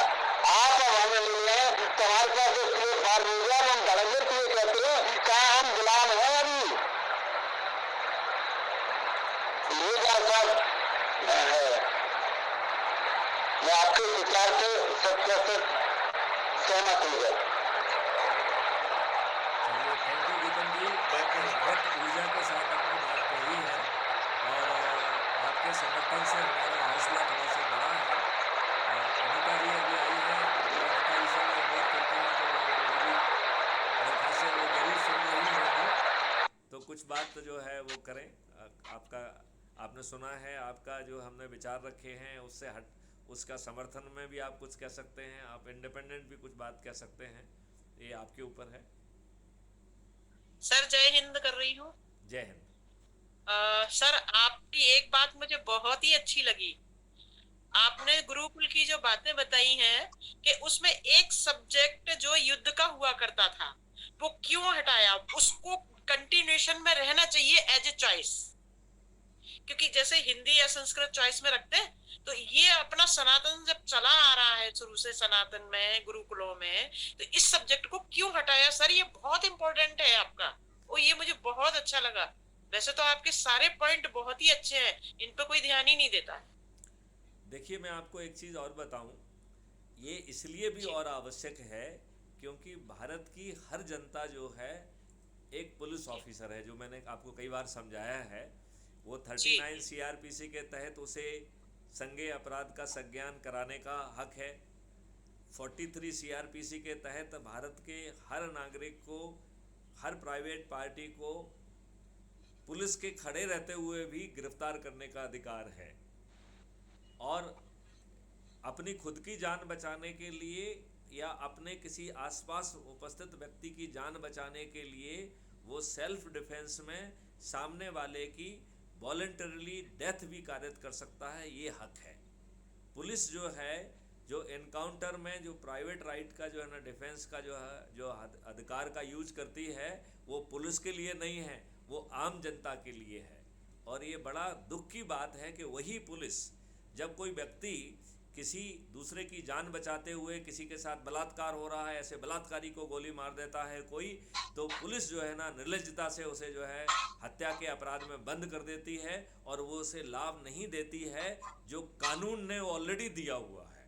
आप अब हमें मिले हैं तो हमारे पास एक प्लेटफॉर्म हो गया। हम धड़ल्ले तो ये कहते हैं कहा हम गुलाम हैं अभी। ये बात है, मैं आपके विचार से 100% सहमत हूँ। चलिए, थैंक यू गीतम जी, आपने बहुत ऊर्जा के साथ अपनी बात कही है और आपके समर्थन से हमारा हौसला थोड़ा सा बढ़ा है। अनिता जी अभी आई है, उनको अनिता जी से मैं अनुरोध करता हूँ तो वो भी मेरे ख्याल से वो जरूर सुन रही होंगी, तो कुछ बात जो है वो करें। आपने सुना है, आपका जो हमने विचार रखे हैं उसका समर्थन में भी आप कुछ कह सकते हैं, आप इंडिपेंडेंट भी कुछ बात कह सकते हैं। ये आपके ऊपर है। सर जय हिंद कर रही हूँ। जय हिंद। सर आपकी एक बात मुझे बहुत ही अच्छी लगी। आपने गुरुकुल की जो बातें बताई हैं कि उसमें एक सब्जेक्ट जो युद्ध का हुआ करता था वो क्यों हटाया, उसको कंटिन्यूएशन में रहना चाहिए एज ए चॉइस, क्योंकि जैसे हिंदी या संस्कृत चॉइस में रखते हैं तो ये अपना सनातन जब चला आ रहा है शुरू से सनातन में गुरुकुलों में, तो इस सब्जेक्ट को क्यों हटाया सर? ये बहुत इंपॉर्टेंट है आपका, और ये मुझे बहुत अच्छा लगा। वैसे तो आपके सारे पॉइंट बहुत ही अच्छे हैं, इन पर कोई ध्यान ही नहीं देता है। देखिए मैं आपको एक चीज़ और बताऊं, ये इसलिए भी और आवश्यक है क्योंकि भारत की हर जनता जो है एक पुलिस ऑफिसर है, जो मैंने आपको कई बार समझाया है। वो 39 सीआरपीसी के तहत उसे संज्ञेय अपराध का संज्ञान कराने का हक है। 43 सीआरपीसी के तहत भारत के हर नागरिक को, हर प्राइवेट पार्टी को पुलिस के खड़े रहते हुए भी गिरफ्तार करने का अधिकार है। और अपनी खुद की जान बचाने के लिए या अपने किसी आसपास उपस्थित व्यक्ति की जान बचाने के लिए वो सेल्फ डिफेंस में सामने वाले की वॉलंटरली डेथ भी कारित कर सकता है, ये हक है। पुलिस जो है, जो एनकाउंटर में जो प्राइवेट राइट का जो है ना, डिफेंस का जो है, जो अधिकार का यूज करती है, वो पुलिस के लिए नहीं है, वो आम जनता के लिए है। और ये बड़ा दुख की बात है कि वही पुलिस, जब कोई व्यक्ति किसी दूसरे की जान बचाते हुए किसी के साथ बलात्कार हो रहा है, ऐसे बलात्कारी को गोली मार देता है कोई, तो पुलिस जो है ना निर्लज्जता से उसे जो है हत्या के अपराध में बंद कर देती है और वो उसे लाभ नहीं देती है जो कानून ने ऑलरेडी दिया हुआ है।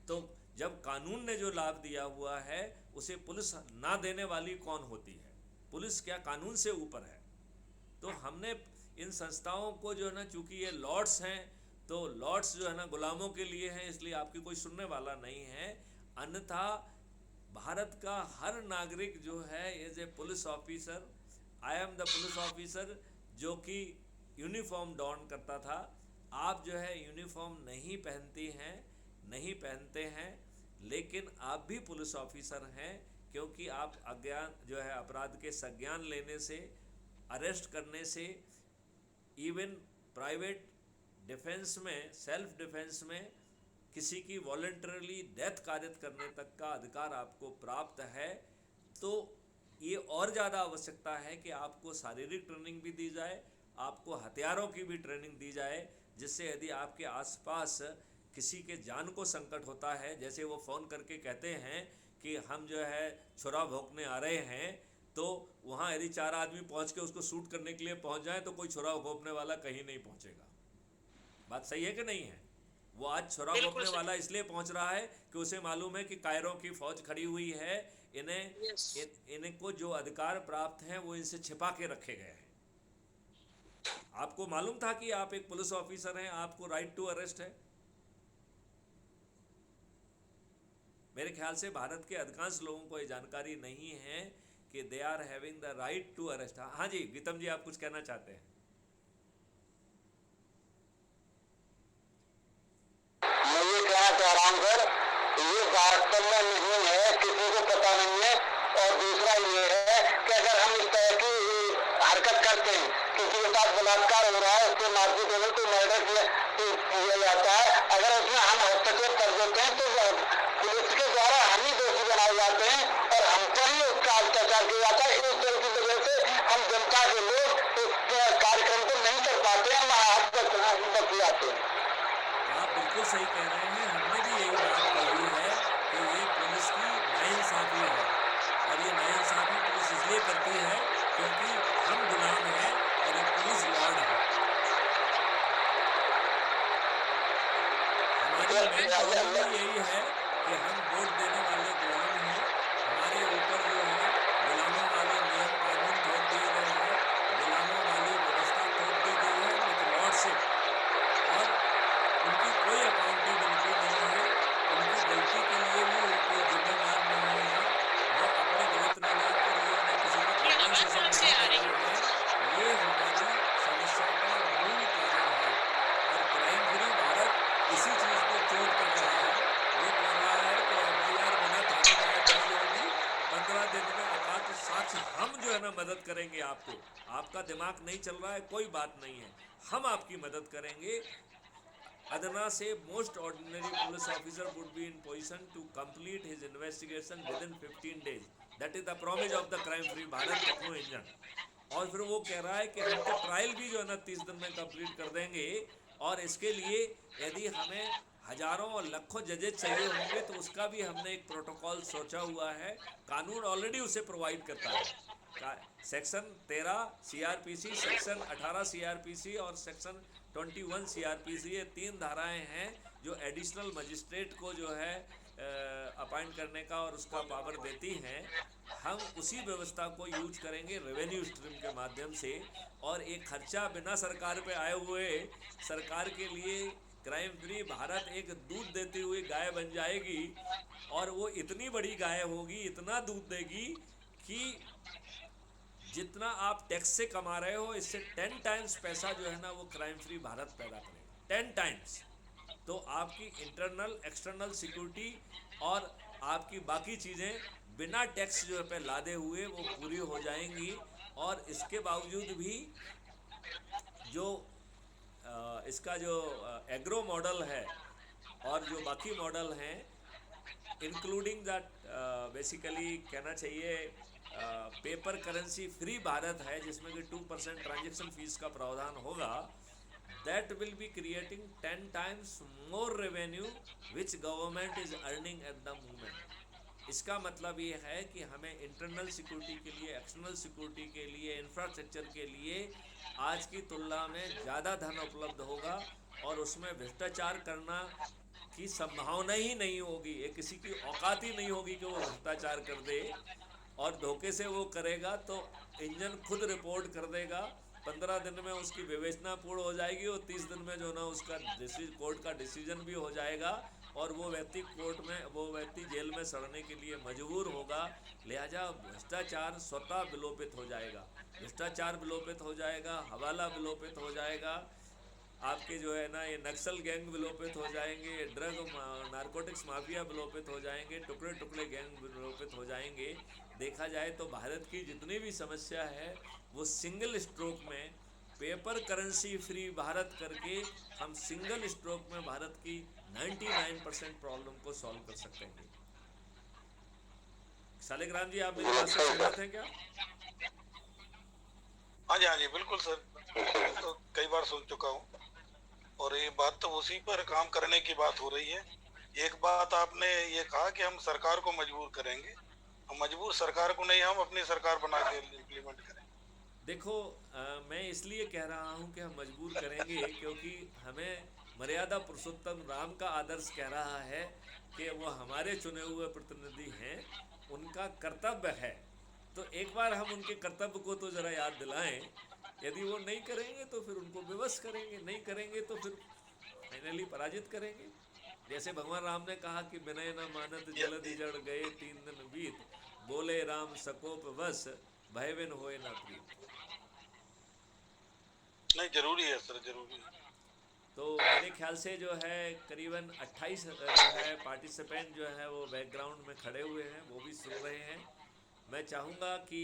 तो जब कानून ने जो लाभ दिया हुआ है उसे पुलिस ना देने वाली कौन होती है? पुलिस क्या कानून से ऊपर है? तो हमने इन संस्थाओं को जो है ना, चूंकि ये लॉर्ड्स हैं, तो लॉर्ड्स जो है ना गुलामों के लिए हैं, इसलिए आपकी कोई सुनने वाला नहीं है। अन्यथा भारत का हर नागरिक जो है as a police officer, I am the police officer, जो कि यूनिफॉर्म डॉन करता था, आप जो है यूनिफॉर्म नहीं पहनती हैं, नहीं पहनते हैं, लेकिन आप भी पुलिस ऑफिसर हैं, क्योंकि आप अज्ञान जो है अपराध के संज्ञान लेने से, अरेस्ट करने से, इवन प्राइवेट डिफेंस में, सेल्फ डिफेंस में किसी की वॉलंटरली डेथ कारित करने तक का अधिकार आपको प्राप्त है। तो ये और ज़्यादा आवश्यकता है कि आपको शारीरिक ट्रेनिंग भी दी जाए, आपको हथियारों की भी ट्रेनिंग दी जाए, जिससे यदि आपके आसपास किसी के जान को संकट होता है, जैसे वो फ़ोन करके कहते हैं कि हम जो है छुरा भोंकने आ रहे हैं, तो वहाँ यदि 4 आदमी पहुँच के उसको शूट करने के लिए पहुँच जाए तो कोई छुरा भोंकने वाला कहीं नहीं पहुँचेगा। बात सही है कि नहीं है? वो आज छुरा भोंकने वाला इसलिए पहुंच रहा है कि उसे मालूम है कि कायरों की फौज खड़ी हुई है, इनको जो अधिकार प्राप्त हैं वो इनसे छिपा के रखे गए हैं। आपको मालूम था कि आप एक पुलिस ऑफिसर हैं, आपको राइट टू अरेस्ट है? मेरे ख्याल से भारत के अधिकांश लोगों को ये जानकारी नहीं है कि they are having the right to arrest. हाँ जी, गीतम जी, आप कुछ कहना चाहते हैं? ये वास्तव में नहीं है, किसी को पता नहीं है। और दूसरा ये है कि अगर हम इस तरह की हरकत करते हैं, किसी के साथ बलात्कार हो रहा है, उसके मारपीट हो रही, तो मर्डर किया जाता है, अगर उसमें हम हस्तक्षेप कर देते हैं तो पुलिस के द्वारा हम ही दोषी बनाए जाते हैं और हम पर ही उसका अत्याचार किया जाता है। इस तरह की वजह से हम जनता के लोग इस कार्यक्रम को नहीं कर पाते हैं, हम बच जाते हैं। आप बिल्कुल सही कह रहे हैं, हमने भी यही बात कही है कि ये पुलिस की नाइंसाफी है, और ये नाइंसाफी पुलिस इसलिए करती है क्योंकि हम गुलाम हैं और ये पुलिस लॉर्ड है। हमारी मेन प्रॉब्लम यही है कि हम वोट देने वाले गुलाम हैं, हमारे ऊपर जो है गुलामों वाले नियम कानून थोप दिए गए हैं, गुलामों वाली व्यवस्था थोप दी गई है विद लॉर्डशिप, और उनकी कोई अकाउंटेबिलिटी नहीं है, उनकी गलती के लिए भी कोई जिम्मेदार नहीं है, वो अपने गलत निर्णय के लिए उन्हें किसी को कॉम्पेंसेशन नहीं कर रहे हैं। ये हमारी समस्या का मूल कारण है, और क्राइम फ्री भारत इसी चीज़ को चोट कर रहा है। वो कह रहा है कि FIR बिना थाने जाए चली जाएगी, देने में औकात साक्ष हम जो है ना मदद करेंगे आपको। आपका दिमाग नहीं चल रहा है, कोई बात नहीं है, हम आपकी मदद करेंगे। Adana say most ordinary police officer would be in position to complete his investigation within 15 days. That is the promise of the crime free Bharat techno engine. और फिर वो कह रहा है कि हम तो ट्रायल भी जो है ना 30 दिन में कंप्लीट कर देंगे, और इसके लिए यदि हमें हजारों और लाखों जजेज चाहिए होंगे तो उसका भी हमने एक प्रोटोकॉल सोचा हुआ है। कानून ऑलरेडी उसे प्रोवाइड करता है। सेक्शन 13 CRPC, सेक्शन 18 CRPC और सेक्शन 21 CRPC, ये 3 धाराएं हैं जो एडिशनल मजिस्ट्रेट को जो है अपॉइंट करने का और उसका पावर देती हैं। हम उसी व्यवस्था को यूज करेंगे रेवेन्यू स्ट्रीम के माध्यम से, और एक खर्चा बिना सरकार पे आए हुए सरकार के लिए क्राइम फ्री भारत एक दूध देती हुई गाय बन जाएगी। और वो इतनी बड़ी गाय होगी, इतना दूध देगी कि जितना आप टैक्स से कमा रहे हो इससे 10 टाइम्स पैसा जो है ना वो क्राइम फ्री भारत पैदा करेगा, 10 टाइम्स। तो आपकी इंटरनल एक्सटर्नल सिक्योरिटी और आपकी बाकी चीज़ें बिना टैक्स जो है पे लादे हुए वो पूरी हो जाएंगी। और इसके बावजूद भी जो इसका जो एग्रो मॉडल है और जो बाकी मॉडल हैं, इंक्लूडिंग दैट बेसिकली कहना चाहिए पेपर करेंसी फ्री भारत है, जिसमें कि 2% ट्रांजैक्शन फीस का प्रावधान होगा। That will be creating 10 times more revenue which government is earning at the moment. इसका मतलब ये है कि हमें इंटरनल सिक्योरिटी के लिए, एक्सटर्नल सिक्योरिटी के लिए, इंफ्रास्ट्रक्चर के लिए आज की तुलना में ज़्यादा धन उपलब्ध होगा, और उसमें भ्रष्टाचार करना की संभावना ही नहीं होगी। ये किसी की औकात ही नहीं होगी कि वो भ्रष्टाचार कर दे, और धोखे से वो करेगा तो इंजन खुद रिपोर्ट कर देगा। 15 दिन में उसकी विवेचना पूर्ण हो जाएगी, और 30 दिन में जो ना उसका कोर्ट का डिसीजन भी हो जाएगा, और वो व्यक्ति जेल में सड़ने के लिए मजबूर होगा। लिहाजा भ्रष्टाचार स्वतः विलोपित हो जाएगा, भ्रष्टाचार विलोपित हो जाएगा, हवाला विलोपित हो जाएगा, आपके जो है ना ये नक्सल गैंग विलोपित हो जाएंगे, ड्रग नारकोटिक्स माफिया विलोपित हो जाएंगे, टुकड़े टुकड़े गैंग विलोपित हो जाएंगे। देखा जाए तो भारत की जितनी भी समस्या है वो सिंगल स्ट्रोक में पेपर करेंसी फ्री भारत करके हम सिंगल स्ट्रोक में भारत की 99% प्रॉब्लम को सॉल्व कर सकते हैं। शालिग्राम जी, आप मेरी बात से सहमत हैं क्या? हाँ जी बिल्कुल सर, तो कई बार सुन चुका हूँ, और ये बात तो उसी पर काम करने की बात हो रही है। एक बात आपने ये कहा कि हम सरकार को मजबूर करेंगे, हम मजबूर सरकार को नहीं, हम अपनी सरकार बना के इम्प्लीमेंट करेंगे। देखो मैं इसलिए कह रहा हूँ कि हम मजबूर करेंगे क्योंकि हमें मर्यादा पुरुषोत्तम राम का आदर्श कह रहा है कि वो हमारे चुने हुए प्रतिनिधि हैं, उनका कर्तव्य है। तो एक बार हम उनके कर्तव्य को तो ज़रा याद दिलाएं। यदि वो नहीं करेंगे तो फिर उनको विवश करेंगे, नहीं करेंगे तो फिर फाइनली पराजित करेंगे। जैसे भगवान राम ने कहा कि विनय न मानत जलधि जड़ गए 3 दिन बीत, बोले राम सकोप वश भय बिन होए न प्रीत। नहीं, जरूरी है सर, जरूरी है। तो मेरे ख्याल से जो है करीबन 28 जो है पार्टिसिपेंट जो है वो बैकग्राउंड में खड़े हुए हैं, वो भी सुन रहे हैं। मैं चाहूँगा कि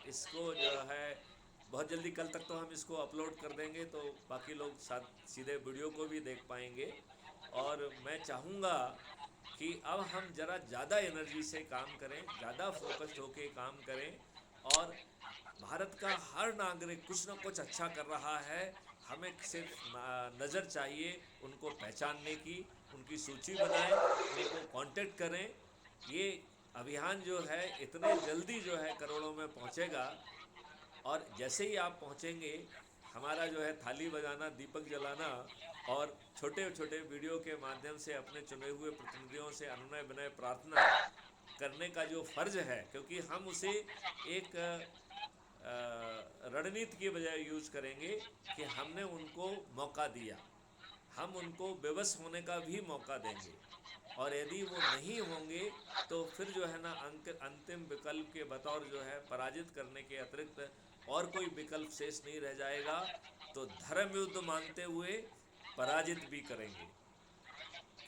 इसको जो है बहुत जल्दी, कल तक तो हम इसको अपलोड कर देंगे तो बाकी लोग साथ सीधे वीडियो को भी देख पाएंगे। और मैं चाहूँगा कि अब हम ज़रा ज़्यादा एनर्जी से काम करें, ज़्यादा फोकस्ड होके काम करें, और भारत का हर नागरिक कुछ न कुछ अच्छा कर रहा है। हमें सिर्फ नज़र चाहिए उनको पहचानने की, उनकी सूची बनाएं, उनको कांटेक्ट करें। ये अभियान जो है इतने जल्दी जो है करोड़ों में पहुंचेगा, और जैसे ही आप पहुंचेंगे हमारा जो है थाली बजाना, दीपक जलाना और छोटे छोटे वीडियो के माध्यम से अपने चुने हुए प्रतिनिधियों से अनुनय विनय प्रार्थना करने का जो फ़र्ज़ है, क्योंकि हम उसे एक रणनीति की बजाय यूज़ करेंगे कि हमने उनको मौका दिया, हम उनको विवश होने का भी मौका देंगे। और यदि वो नहीं होंगे तो फिर जो है ना अंतिम विकल्प के बतौर जो है पराजित करने के अतिरिक्त और कोई विकल्प शेष नहीं रह जाएगा। तो धर्म युद्ध मानते हुए पराजित भी करेंगे।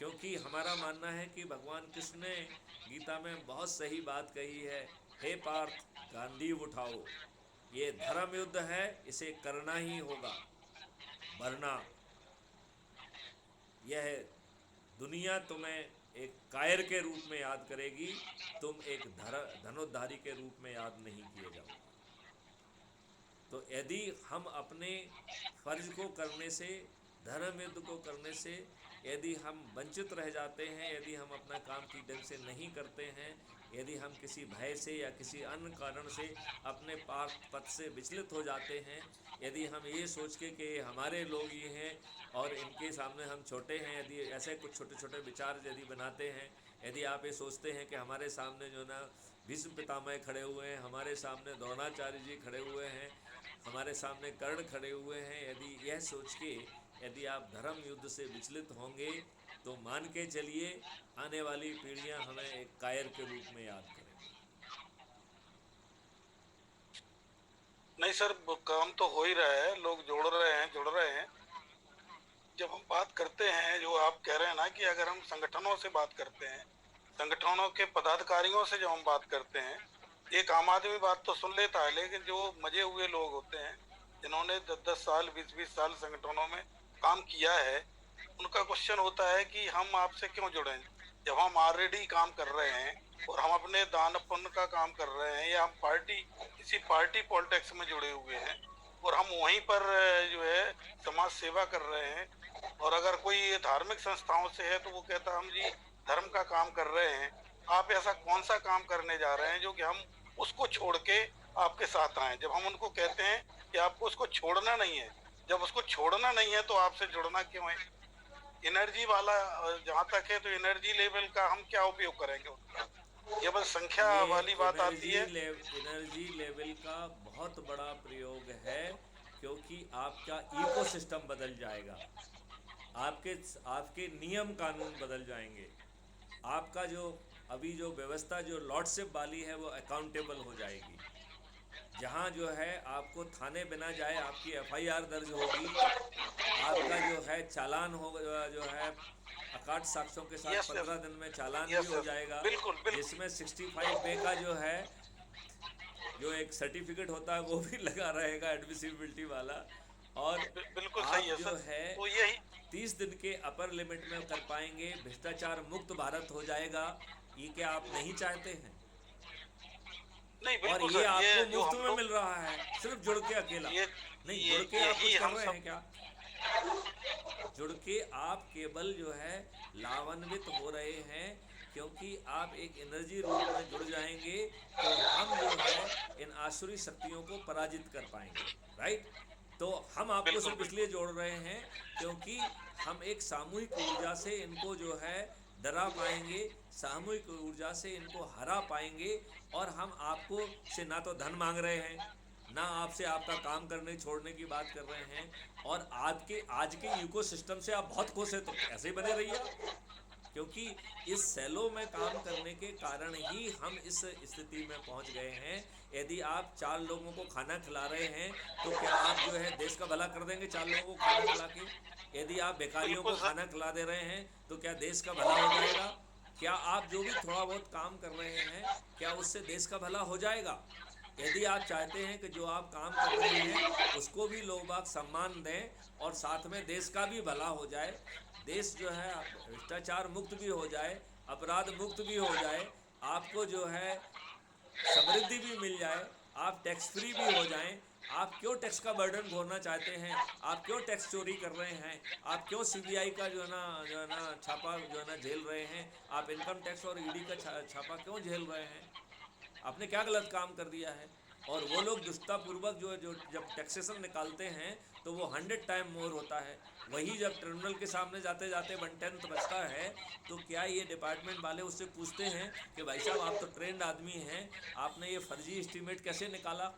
क्योंकि हमारा मानना है कि भगवान कृष्ण ने गीता में बहुत सही बात कही है, हे पार्थ गांधी उठाओ, ये धर्म युद्ध है, इसे करना ही होगा, वरना यह दुनिया तुम्हें एक कायर के रूप में याद करेगी, तुम एक धनुर्धारी के रूप में याद नहीं किए जाओगे। तो यदि हम अपने फर्ज को करने से, धर्म युद्ध को करने से यदि हम वंचित रह जाते हैं, यदि हम अपना काम ठीक ढंग से नहीं करते हैं, यदि हम किसी भय से या किसी अन्य कारण से अपने पथ से विचलित हो जाते हैं, यदि हम ये सोच के कि हमारे लोग ये हैं और इनके सामने हम छोटे हैं, यदि ऐसे कुछ छोटे छोटे विचार यदि बनाते हैं, यदि आप ये सोचते हैं कि हमारे सामने जो ना भीष्म पितामह खड़े हुए हैं, हमारे सामने द्रोणाचार्य जी खड़े हुए हैं, हमारे सामने कर्ण खड़े हुए हैं, यदि यह सोच के यदि आप धर्म युद्ध से विचलित होंगे तो मान के चलिए आने वाली पीढ़ियां हमें एक कायर के रूप में याद करेंगी। नहीं सर, काम तो हो ही रहा है, लोग जुड़ रहे हैं। जब हम बात करते हैं, जो आप कह रहे हैं ना कि अगर हम संगठनों से बात करते हैं, संगठनों के पदाधिकारियों से जब हम बात करते हैं, एक आम आदमी बात तो सुन लेता है, लेकिन जो मजे हुए लोग होते हैं, जिन्होंने 10-10 साल 20-20 साल संगठनों में काम किया है, उनका क्वेश्चन होता है कि हम आपसे क्यों जुड़े, जब हम ऑलरेडी काम कर रहे हैं और हम अपने दान पुण्य का काम कर रहे हैं, या हम किसी पार्टी पॉलिटिक्स में जुड़े हुए हैं और हम वहीं पर जो है समाज सेवा कर रहे हैं। और अगर कोई धार्मिक संस्थाओं से है तो वो कहता हम जी धर्म का काम कर रहे हैं। आप ऐसा कौन सा काम करने जा रहे हैं जो कि हम उसको छोड़ के आपके साथ आए? जब हम उनको कहते हैं कि आपको उसको छोड़ना नहीं है, जब उसको छोड़ना नहीं है तो आपसे जुड़ना क्यों है? एनर्जी वाला जहाँ तक है तो एनर्जी लेवल का हम क्या उपयोग करेंगे उसका? ये बस संख्या वाली बात आती है। एनर्जी लेवल का बहुत बड़ा प्रयोग है, क्योंकि आपका इकोसिस्टम बदल जाएगा, आपके नियम कानून बदल जाएंगे, आपका जो अभी जो व्यवस्था जो लॉर्डशिप वाली है वो अकाउंटेबल हो जाएगी। जहाँ जो है आपको थाने बिना जाए आपकी FIR दर्ज होगी, आपका जो है चालान होगा, जो है अकाट साक्ष्यों के साथ 15 दिन में चालान भी हो जाएगा, जिसमें 65 का जो है जो एक सर्टिफिकेट होता है वो भी लगा रहेगा, एडमिसिबिलिटी वाला। और बिल्कुल आप सही है जो सर। है तो यही 30 दिन के अपर लिमिट में कर पाएंगे, भ्रष्टाचार मुक्त भारत हो जाएगा। ये क्या आप नहीं चाहते हैं? नहीं, और बिल्कुल ये सर, आपको जो मुफ्त हम में लोग मिल रहा है, सिर्फ जुड़ के अकेला नहीं, जुड़ के आप कुछ कर रहे हैं क्या? जुड़ के आप केवल जो है लाभान्वित हो रहे हैं, क्योंकि आप एक एनर्जी रूप में जुड़ जाएंगे तो हम जो है इन आसुरी शक्तियों को पराजित कर पाएंगे, राइट? तो हम आपको सिर्फ इसलिए जोड़ रहे हैं क्योंकि हम एक सामूहिक ऊर्जा से इनको जो है डरा पाएंगे, सामूहिक ऊर्जा से इनको हरा पाएंगे। और हम आपको से ना तो धन मांग रहे हैं, ना आपसे आपका काम करने छोड़ने की बात कर रहे हैं, और आज के इकोसिस्टम से आप बहुत खुश हैं तो ऐसे ही बने रहिए आप। क्योंकि इस सेलो में काम करने के कारण ही हम इस स्थिति में पहुंच गए हैं। यदि आप 4 लोगों को खाना खिला रहे हैं तो क्या आप जो है देश का भला कर देंगे 4 लोगों को खाना खिला के? यदि आप बेकारियों को खाना खिला दे रहे हैं तो क्या देश का भला हो जाएगा? क्या आप जो भी थोड़ा बहुत काम कर रहे हैं, क्या उससे देश का भला हो जाएगा? यदि आप चाहते हैं कि जो आप काम कर रहे हैं उसको भी लोग बाग सम्मान दें और साथ में देश का भी भला हो जाए, देश जो है भ्रष्टाचार मुक्त भी हो जाए, अपराध मुक्त भी हो जाए, आपको जो है समृद्धि भी मिल जाए, आप टैक्स फ्री भी हो जाएं, आप क्यों टैक्स का बर्डन घोरना चाहते हैं? आप क्यों टैक्स चोरी कर रहे हैं? आप क्यों CBI का जो है ना छापा जो है ना झेल रहे हैं? आप इनकम टैक्स और ED का छापा क्यों झेल रहे हैं? आपने क्या गलत काम कर दिया है? और वो लोग दुष्टापूर्वक जो जब टैक्सेशन निकालते हैं तो वो 100 टाइम मोर होता है। वही जब ट्रिब्यूनल के सामने जाते जाते 1/10 बचता है तो क्या ये डिपार्टमेंट वाले उससे पूछते हैं कि भाई साहब आप तो ट्रेंड आदमी हैं, आपने ये फर्जी एस्टीमेट कैसे निकाला?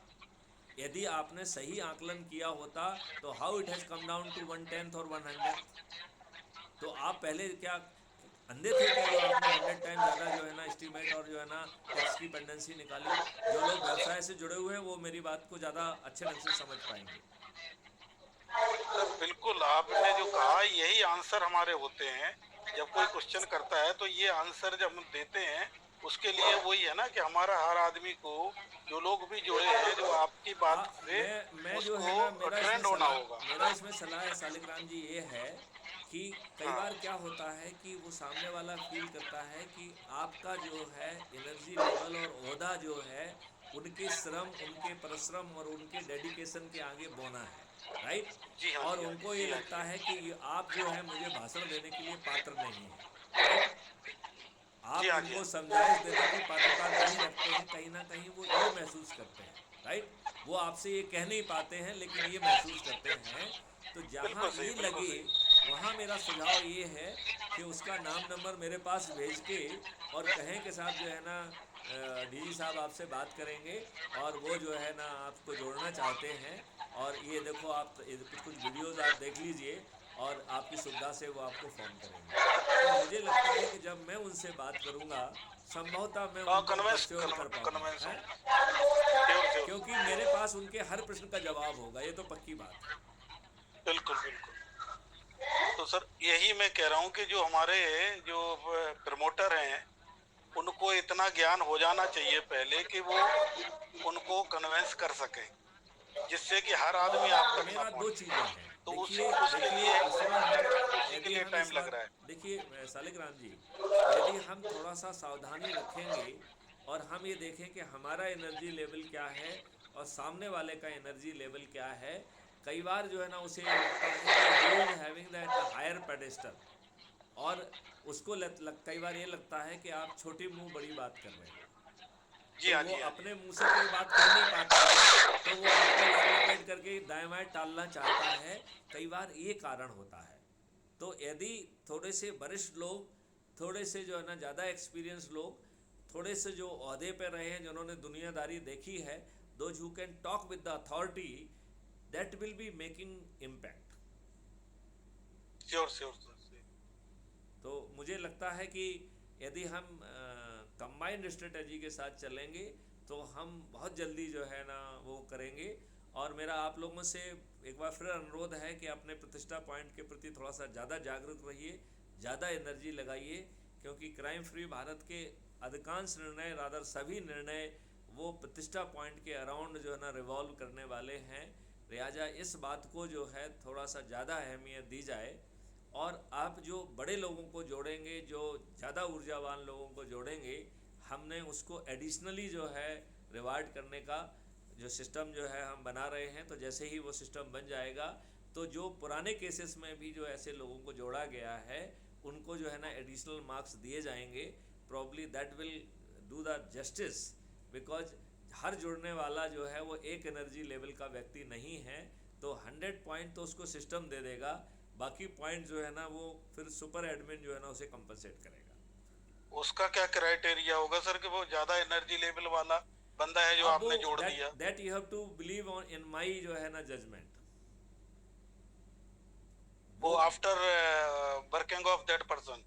यदि आपने सही आकलन किया होता तो how it has come down to 1/10 और 100? तो आप पहले क्या अंधे थे क्या जो आपने 100 टाइम ज़्यादा जो है ना एस्टीमेट और जो है ना टैक्स की पेंडेंसी निकाली? जो लोग व्यवसाय से जुड़े हुए हैं वो मेरी बात को ज़्यादा अच्छे ढंग से समझ पाएंगे। बिल्कुल, आपने जो कहा यही आंसर हमारे होते हैं जब कोई क्वेश्चन करता है तो ये आंसर जब हम देते हैं उसके लिए वही है ना कि हमारा हर आदमी को, जो लोग भी जुड़े हैं, जो आपकी बात से मैं जो है ना, उसको ट्रेंड होना होगा। मेरा इसमें सलाह है सालिक राम जी, ये है कि कई हाँ बार क्या होता है कि वो सामने वाला फील करता है कि आपका जो है एनर्जी लेवल और ओहदा जो है उनके श्रम, उनके परिश्रम और उनके डेडिकेशन के आगे बोना है, राइट। जी हाँ और जी हाँ उनको ये जी हाँ जी। लगता है कि आप जो है मुझे भाषण देने के लिए पात्र नहीं है, राइट। जी आप हाँ जी उनको हाँ। समझाइश देने की पात्रता नहीं रखते हैं, कहीं ना कहीं वो ये महसूस करते हैं, राइट। वो आपसे ये कह नहीं पाते हैं लेकिन ये महसूस करते हैं। तो जहाँ बिल्कुल सही, ये बिल्कुल लगे, सही। वहाँ मेरा सुझाव ये है कि उसका नाम नंबर मेरे पास भेज के और कहें कि साहब जो है ना, डीजी साहब आपसे बात करेंगे और वो जो है ना आपको जोड़ना चाहते हैं, और ये देखो आप कुछ कुछ वीडियोस आप देख लीजिए और आपकी सुविधा से वो आपको फ़ोन करेंगे। तो मुझे लगता है कि जब मैं उनसे बात करूंगा, संभवतः मैं हाँ, उनको परस्योर कर पाऊंगा, कन्वेंस हैं? होंगे। Sure sure. क्योंकि मेरे पास उनके हर प्रश्न का जवाब होगा, ये तो पक्की बात है। बिल्कुल बिल्कुल। तो सर यही मैं कह रहा हूँ कि जो हमारे जो प्रमोटर हैं उनको इतना ज्ञान हो जाना चाहिए पहले कि वो उनको कन्वेंस कर सके, जिससे कि हर आदमी आप तक ना मेरा दो पहुंचे। चीज़ें हैं, तो देखिए उसके देखिए लिए इसमें हम, उसी के यदि लिए हम टाइम इस लग बात, रहा है। देखिए सालिक राम जी, यदि हम थोड़ा सा सावधानी रखेंगे और हम ये देखें कि हमारा एनर्जी लेवल क्या है और सामने वाले का एनर्जी लेवल क्या है, कई बार जो है ना उसे ये लगता है कि he is having that higher pedestal, और उसको कई बार ये लगता है कि आप छोटी मुंह बड़ी बात कर रहे हो। जी तो हाँ वो जी हाँ जी। अपने मुंह से कोई बात कह नहीं पाता है, तो वो आपको लाल लपेट करके दाएं बाएं टालना चाहता है। कई बार ये कारण होता है। तो यदि थोड़े से वरिष्ठ लोग, थोड़े से जो है ना ज़्यादा एक्सपीरियंस लोग, थोड़े से जो ओहदे पे रहे हैं, जिन्होंने दुनियादारी देखी है, those who can talk with the authority, that will be making impact. Sure sure sir. तो मुझे लगता है कि यदि हम कंबाइंड स्ट्रेटजी के साथ चलेंगे तो हम बहुत जल्दी जो है ना वो करेंगे। और मेरा आप लोगों से एक बार फिर अनुरोध है कि अपने प्रतिष्ठा पॉइंट के प्रति थोड़ा सा ज़्यादा जागरूक रहिए, ज़्यादा एनर्जी लगाइए, क्योंकि क्राइम फ्री भारत के अधिकांश निर्णय, रादर सभी निर्णय, वो प्रतिष्ठा पॉइंट के अराउंड जो है ना रिवॉल्व करने वाले हैं। लिहाजा इस बात को जो है थोड़ा सा ज़्यादा अहमियत दी जाए, और आप जो बड़े लोगों को जोड़ेंगे, जो ज़्यादा ऊर्जावान लोगों को जोड़ेंगे, हमने उसको एडिशनली जो है रिवार्ड करने का जो सिस्टम जो है हम बना रहे हैं। तो जैसे ही वो सिस्टम बन जाएगा तो जो पुराने केसेस में भी जो ऐसे लोगों को जोड़ा गया है उनको जो है ना एडिशनल मार्क्स दिए जाएंगे। Probably that will do the justice, because हर जुड़ने वाला जो है वो एक एनर्जी लेवल का व्यक्ति नहीं है। तो 100 पॉइंट तो उसको सिस्टम दे देगा, बाकी पॉइंट जो है ना वो फिर सुपर एडमिन जो है ना उसे कंपनसेट करेगा। उसका क्या क्राइटेरिया होगा सर कि वो ज्यादा एनर्जी लेवल वाला बंदा है जो अब आपने जोड़ दिया? That you have to believe on in my जो है ना जजमेंट। वो after working of that person,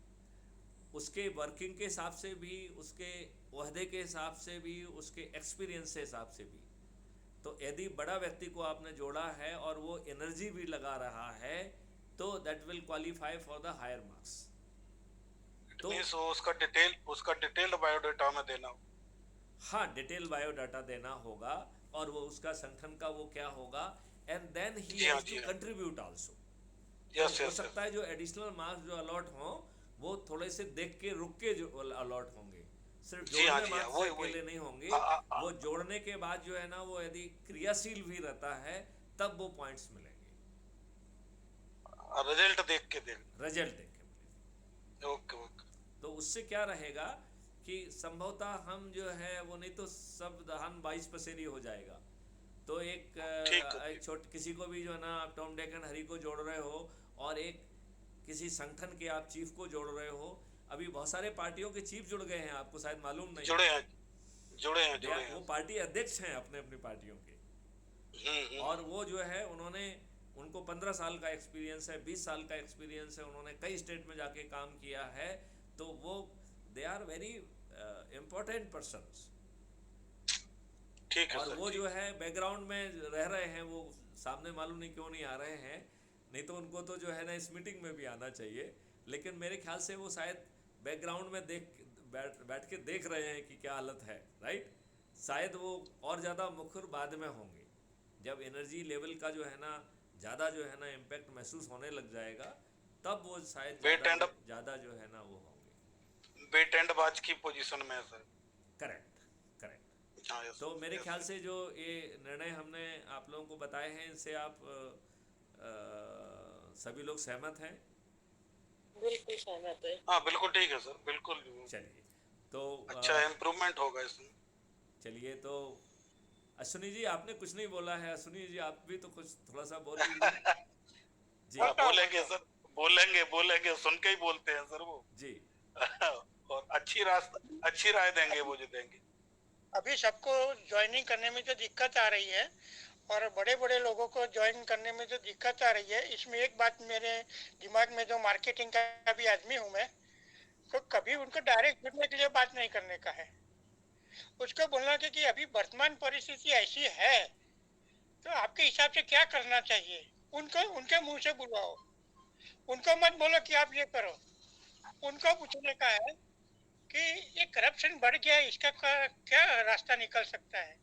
उसके वर्किंग के हिसाब से भी, उसके ओहदे के हिसाब से भी, उसके एक्सपीरियंस के हिसाब से भी। तो यदि बड़ा व्यक्ति को आपने जोड़ा है और वो एनर्जी भी लगा रहा है तो that will qualify for the higher marks. तो उसका डिटेल्ड बायोडाटा में देना हो। हाँ, डिटेल बायोडाटा देना होगा और वो उसका संगठन का वो क्या होगा, एंड देन ही जी हाँ हैज जी टू हाँ। Contribute also. यस हो यस सकता है जो एडिशनल मार्क्स जो अलॉट हों वो थोड़े से देख के रुक के जो अलॉट होंगे, सिर्फ जी हाँ जोड़ने जी हाँ, मात्र से वही अकेले वही। नहीं होंगे। आ, वो जोड़ने के बाद जो है ना वो यदि क्रियाशील भी रहता है तब वो पॉइंट्स मिलेंगे, रिजल्ट देख के दे। रिजल्ट देख के मिलेंगे। Okay okay. तो उससे क्या रहेगा कि संभवतः हम जो है वो नहीं तो सब दहान 22 पसेरी हो जाएगा। तो ठीक है। एक छोटे किसी को भी जो है ना आप टॉम डेक एंड हरी को जोड़ रहे हो और एक किसी संगठन के आप चीफ को जोड़ रहे हो। अभी बहुत सारे पार्टियों के चीफ जुड़ गए हैं, आपको शायद मालूम नहीं। जुड़े हैं जुड़े हैं जुड़े वो हैं। पार्टी अध्यक्ष हैं अपने अपनी पार्टियों के, और वो जो है उन्होंने, उनको 15 साल का एक्सपीरियंस है, 20 साल का एक्सपीरियंस है, उन्होंने कई स्टेट में जाके काम किया है। तो वो they are very important persons. ठीक है और सर। वो जो है बैकग्राउंड में रह रहे हैं, वो सामने मालूम नहीं क्यों नहीं आ रहे हैं, नहीं तो उनको तो जो है ना इस मीटिंग में भी आना चाहिए। लेकिन मेरे ख्याल से वो शायद बैकग्राउंड में बैठ के देख रहे हैं कि क्या हालत है, राइट। शायद वो और ज़्यादा मुखर बाद में होंगे, जब एनर्जी लेवल का जो है ना ज़्यादा जो है ना इम्पैक्ट महसूस होने लग जाएगा, तब वो शायद ज़्यादा जो है ना वो होंगे। वेट एंड वॉच की पोजीशन में है सर। Correct, correct. हाँ, yes, तो मेरे yes, ख्याल yes. से जो ये निर्णय हमने आप लोगों को बताए हैं, इनसे आप सभी लोग सहमत हैं? बिल्कुल सहमत है। हाँ बिल्कुल ठीक है सर, बिल्कुल। चलिए तो अच्छा इम्प्रूवमेंट होगा इसमें। चलिए तो अश्विनी जी, आपने कुछ नहीं बोला है। अश्विनी जी, आप भी तो कुछ थोड़ा सा बोल दीजिए। जी बोलेंगे सर, बोलेंगे सुन के ही बोलते हैं सर वो जी। और अच्छी राय देंगे वो जो देंगे। अभी सबको ज्वाइनिंग करने में जो दिक्कत आ रही है और बड़े बड़े लोगों को ज्वाइन करने में जो दिक्कत आ रही है, इसमें एक बात मेरे दिमाग में, जो मार्केटिंग का भी आदमी हूँ मैं, तो कभी उनको डायरेक्ट जुड़ने के लिए बात नहीं करने का है। उसको बोलना कि अभी वर्तमान परिस्थिति ऐसी है तो आपके हिसाब से क्या करना चाहिए, उनको उनके मुंह से बुलवाओ। उनको मत बोलो कि आप ये करो। उनको पूछने का है कि ये करप्शन बढ़ गया है, इसका क्या रास्ता निकल सकता है,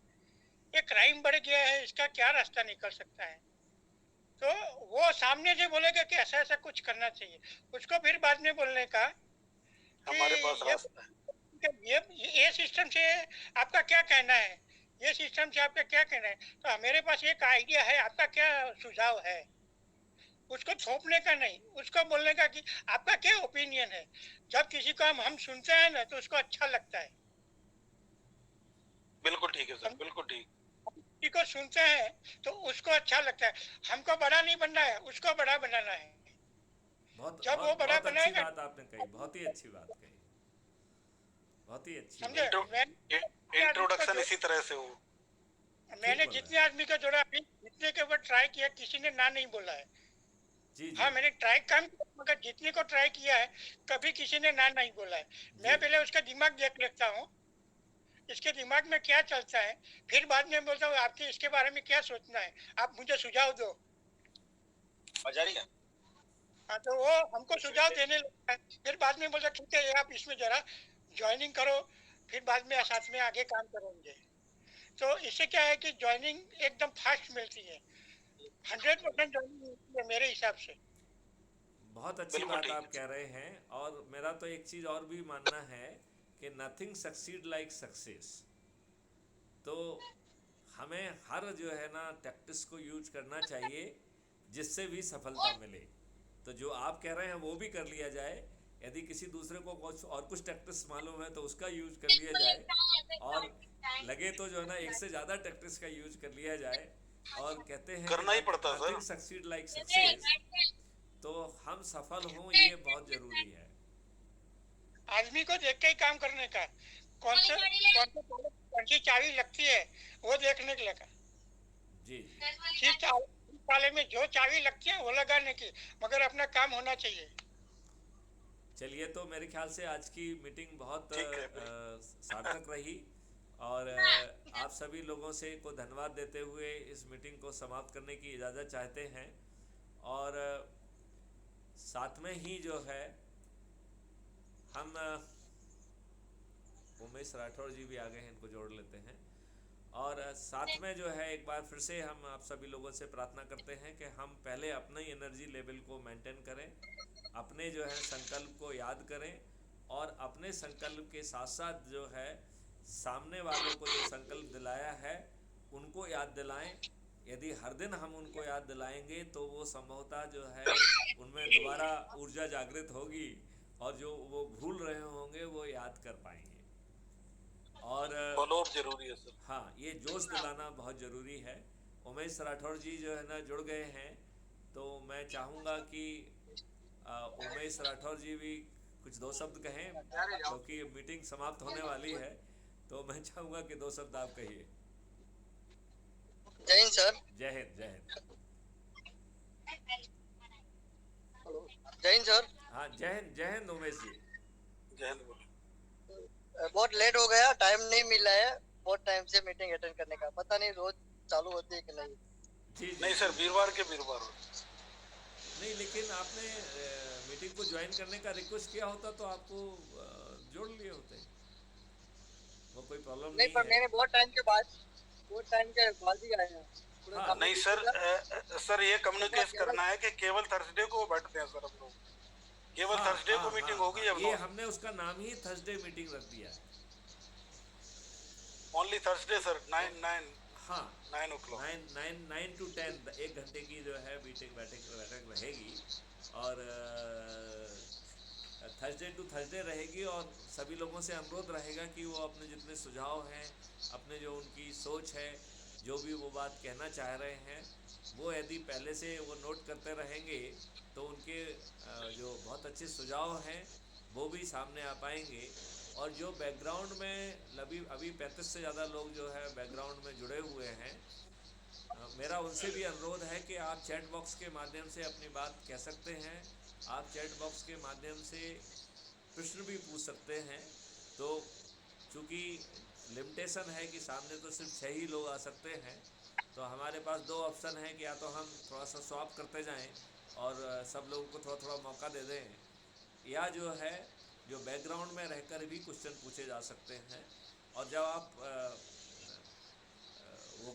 ये क्राइम बढ़ गया है, इसका क्या रास्ता निकल सकता है। तो वो सामने से बोलेगा कि ऐसा ऐसा कुछ करना चाहिए, उसको फिर बाद में बोलने का कि हमारे पास रास्ता है, ये सिस्टम से आपका क्या कहना है, ये सिस्टम से आपका क्या कहना है, तो मेरे पास एक आइडिया है, आपका क्या सुझाव है। उसको थोपने का नहीं, उसको बोलने का कि आपका क्या ओपिनियन है। जब किसी को हम सुनते हैं ना तो उसको अच्छा लगता है। बिल्कुल ठीक है सर, बिल्कुल ठीक। किसी को सुनते हैं तो उसको अच्छा लगता है। हमको बड़ा नहीं बनना है, उसको बड़ा बनाना है। जब वो बड़ा बहुत अच्छी बनाएगा, बात आपने कही, बहुत ही अच्छी बात कही, बहुत ही अच्छी समझे। इंट्रोडक्शन इसी तरह से हो। मैंने जितने आदमी को जोड़ा, अभी जितने के ऊपर ट्राई किया, किसी ने ना नहीं बोला है। जी जी। हाँ, मैंने ट्राई कम किया, मगर जितने को ट्राई किया है कभी किसी ने ना नहीं बोला है। मैं पहले उसका दिमाग देख लेता हूँ, इसके दिमाग में क्या चलता है, फिर बाद में बोलता हूँ आपके इसके बारे में क्या सोचना है, आप मुझे सुझाव दो। मजा नहीं है। हाँ, तो वो हमको सुझाव देने लगता है, फिर बाद में बोलता ठीक है आप इसमें जरा ज्वाइनिंग करो, फिर बाद में साथ में आगे काम करेंगे। तो इससे क्या है कि ज्वाइनिंग एकदम फास्ट मिलती है, 100% ज्वाइनिंग मिलती है मेरे हिसाब से। बहुत अच्छी बात आप कह रहे हैं। और मेरा तो एक चीज़ और भी मानना है कि नथिंग सक्सीड लाइक सक्सेस। तो हमें हर जो है ना टैक्टिक्स को यूज करना चाहिए जिससे भी सफलता मिले। तो जो आप कह रहे हैं वो भी कर लिया जाए, यदि किसी दूसरे को कुछ टैक्टिक्स मालूम है तो उसका यूज कर लिया जाए, और लगे तो जो है ना एक से ज़्यादा टैक्टिक्स का यूज कर लिया जाए। और कहते हैं करना ही पड़ता sir. Nothing succeed like success, तो हम सफल हों ये बहुत जरूरी है। आदमी को देख के ही काम करने का, कौन सी चाबी लगती है वो देखने के लगा। जी ठीक ताले में जो चाबी लगती है वो लगाने की, मगर अपना काम होना चाहिए। चलिए, तो मेरे ख्याल से आज की मीटिंग बहुत सार्थक रही, और आप सभी लोगों से को धन्यवाद देते हुए इस मीटिंग को समाप्त करने की इजाज़त चाहते हैं। और साथ में ही जो है हम उमेश राठौर जी भी आ गए हैं, इनको जोड़ लेते हैं। और साथ में जो है एक बार फिर से हम आप सभी लोगों से प्रार्थना करते हैं कि हम पहले अपने ही एनर्जी लेवल को मेंटेन करें, अपने जो है संकल्प को याद करें, और अपने संकल्प के साथ साथ जो है सामने वालों को जो संकल्प दिलाया है उनको याद दिलाएं। यदि हर दिन हम उनको याद दिलाएंगे तो वो संभवतः जो है उनमें दोबारा ऊर्जा जागृत होगी, और जो वो भूल रहे होंगे वो याद कर पाएंगे। और फॉलोअप जरूरी है सर। हाँ, ये जोश दिलाना बहुत ज़रूरी है। उमेश राठौर जी जो है ना जुड़ गए हैं, तो मैं चाहूँगा कि उमेश राठौर जी भी कुछ दो शब्द कहें, क्योंकि तो मीटिंग समाप्त होने वाली है। तो मैं चाहूँगा कि दो शब्द आप कहिए। जय हिंद सर। जय हिंद, जय हिंद। जय हिंद सर। हाँ, जय हिंद, जय हिंद उमेश जी। जय हिंद। बहुत लेट हो गया, टाइम नहीं मिला है बहुत टाइम से मीटिंग अटेंड करने का, पता नहीं रोज चालू होती है कि नहीं। जी नहीं सर, वीरवार के वीरवार। नहीं, लेकिन आपने मीटिंग को ज्वाइन करने का रिक्वेस्ट किया होता तो आपको जोड़ लिए होते, वो कोई प्रॉब्लम नहीं, नहीं पर है। मैंने बहुत टाइम के बाद ही आया। पूरा हाँ, काम नहीं भी सर, किया। सर ये कम्युनिकेट करना है कि केवल थर्सडे को बैठते हैं सर हम लोग, केवल हाँ, थर्सडे हाँ, को हाँ, मीटिंग हाँ, होगी अब ये नॉन, हमने उसका नाम ही थर्सडे मीटिंग रख दिया है। ओनली थर्सडे सर, तो 9 o'clock। 9 to 10 1 घंटे की जो है मीटिंग बैठक रहेगी, और थर्सडे टू थर्सडे रहेगी। और सभी लोगों से अनुरोध रहेगा कि वो अपने जितने सुझाव हैं, अपने जो उनकी सोच है, जो भी वो बात कहना चाह रहे हैं, वो यदि पहले से वो नोट करते रहेंगे तो उनके जो बहुत अच्छे सुझाव हैं वो भी सामने आ पाएंगे। और जो बैकग्राउंड में अभी 35 से ज़्यादा लोग जो है बैकग्राउंड में जुड़े हुए हैं, मेरा उनसे भी अनुरोध है कि आप चैट बॉक्स के माध्यम से अपनी बात कह सकते हैं। आप चैट बॉक्स के माध्यम से प्रश्न भी पूछ सकते हैं। तो चूँकि लिमिटेशन है कि सामने तो सिर्फ 6 ही लोग आ सकते हैं, तो हमारे पास 2 ऑप्शन है कि या तो हम थोड़ा सा स्वैप करते जाएं और सब लोगों को थोड़ा थोड़ा मौका दे दें, या जो है जो बैकग्राउंड में रहकर भी क्वेश्चन पूछे जा सकते हैं। और जब आप वो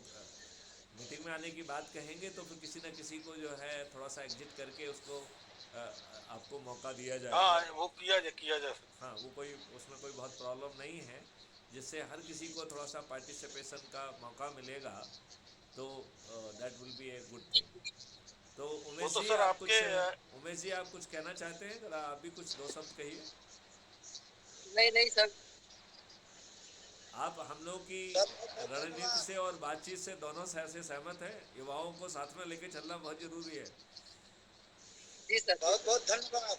मीटिंग में आने की बात कहेंगे तो फिर किसी न किसी को जो है थोड़ा सा एग्जिट करके उसको आपको मौका दिया जाएगा। हाँ वो किया जा सकता। हाँ, वो कोई उसमें कोई बहुत प्रॉब्लम नहीं है, जिससे हर किसी को थोड़ा सा पार्टिसिपेशन का मौका मिलेगा, तो that will be a good thing. तो वो तो सर आपके उमेश जी आप कुछ कहना चाहते हैं, जरा आप भी कुछ 2 शब्द कहिए। नहीं नहीं सर, आप हम लोग की रणनीति से और बातचीत से दोनों से सहमत हैं। युवाओं को साथ में लेके चलना बहुत जरूरी है। जी सर, बहुत बहुत धन्यवाद।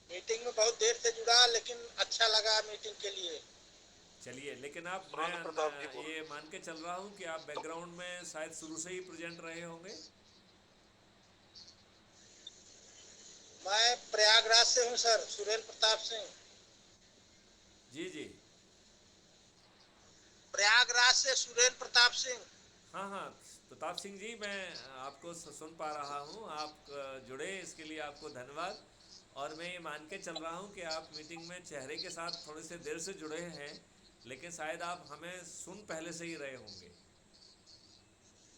मीटिंग में बहुत देर से जुड़ा, लेकिन अच्छा लगा मीटिंग के लिए। चलिए, लेकिन आप सुरेंद्र प्रताप जी मैं बोल। ये मान के चल रहा हूँ कि आप बैकग्राउंड में शायद शुरू से ही प्रेजेंट रहे होंगे। मैं प्रयागराज से हूँ सर, सुरेंद्र प्रताप सिंह। जी जी, प्रयागराज से सुरेंद्र प्रताप सिंह। हाँ हाँ, प्रताप सिंह जी, मैं आपको सुन पा रहा हूँ। आप जुड़े, इसके लिए आपको धन्यवाद। और मैं ये मान के चल रहा हूँ कि आप मीटिंग में चेहरे के साथ थोड़े से देर से जुड़े हैं, लेकिन शायद आप हमें सुन पहले से ही रहे होंगे।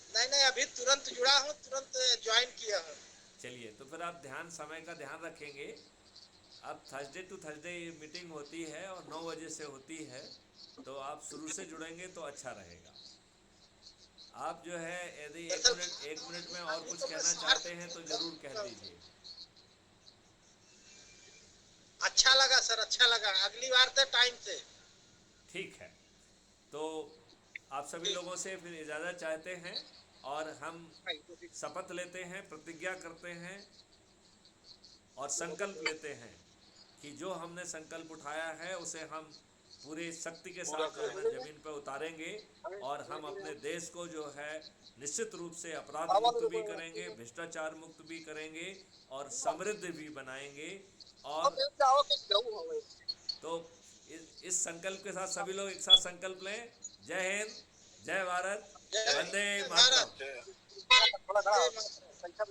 नहीं नहीं, अभी तुरंत जुड़ा हूँ, तुरंत ज्वाइन किया हूँ। चलिए, तो फिर आप समय का ध्यान रखेंगे। अब थर्सडे टू थर्सडे ये मीटिंग होती है और 9 बजे से होती है, तो आप शुरू से जुड़ेंगे तो अच्छा रहेगा। आप जो है यदि 1 मिनट में और कुछ कहना चाहते हैं तो ज़रूर कह दीजिए। अच्छा लगा सर, अच्छा लगा, अगली बार से टाइम से। ठीक है, तो आप सभी लोगों से फिर इजाज़त चाहते हैं और हम शपथ लेते हैं, प्रतिज्ञा करते हैं और संकल्प लेते हैं कि जो हमने संकल्प उठाया है उसे हम पूरी शक्ति के पूरा साथ जो है ज़मीन पर उतारेंगे, और हम अपने देश को जो है निश्चित रूप से अपराध मुक्त भी करेंगे, भ्रष्टाचार मुक्त भी करेंगे और समृद्ध भी बनाएंगे। और तो इस संकल्प के साथ सभी लोग एक साथ संकल्प लें। जय हिंद, जय भारत, वंदे मातरम। जय। थोड़ा संख्या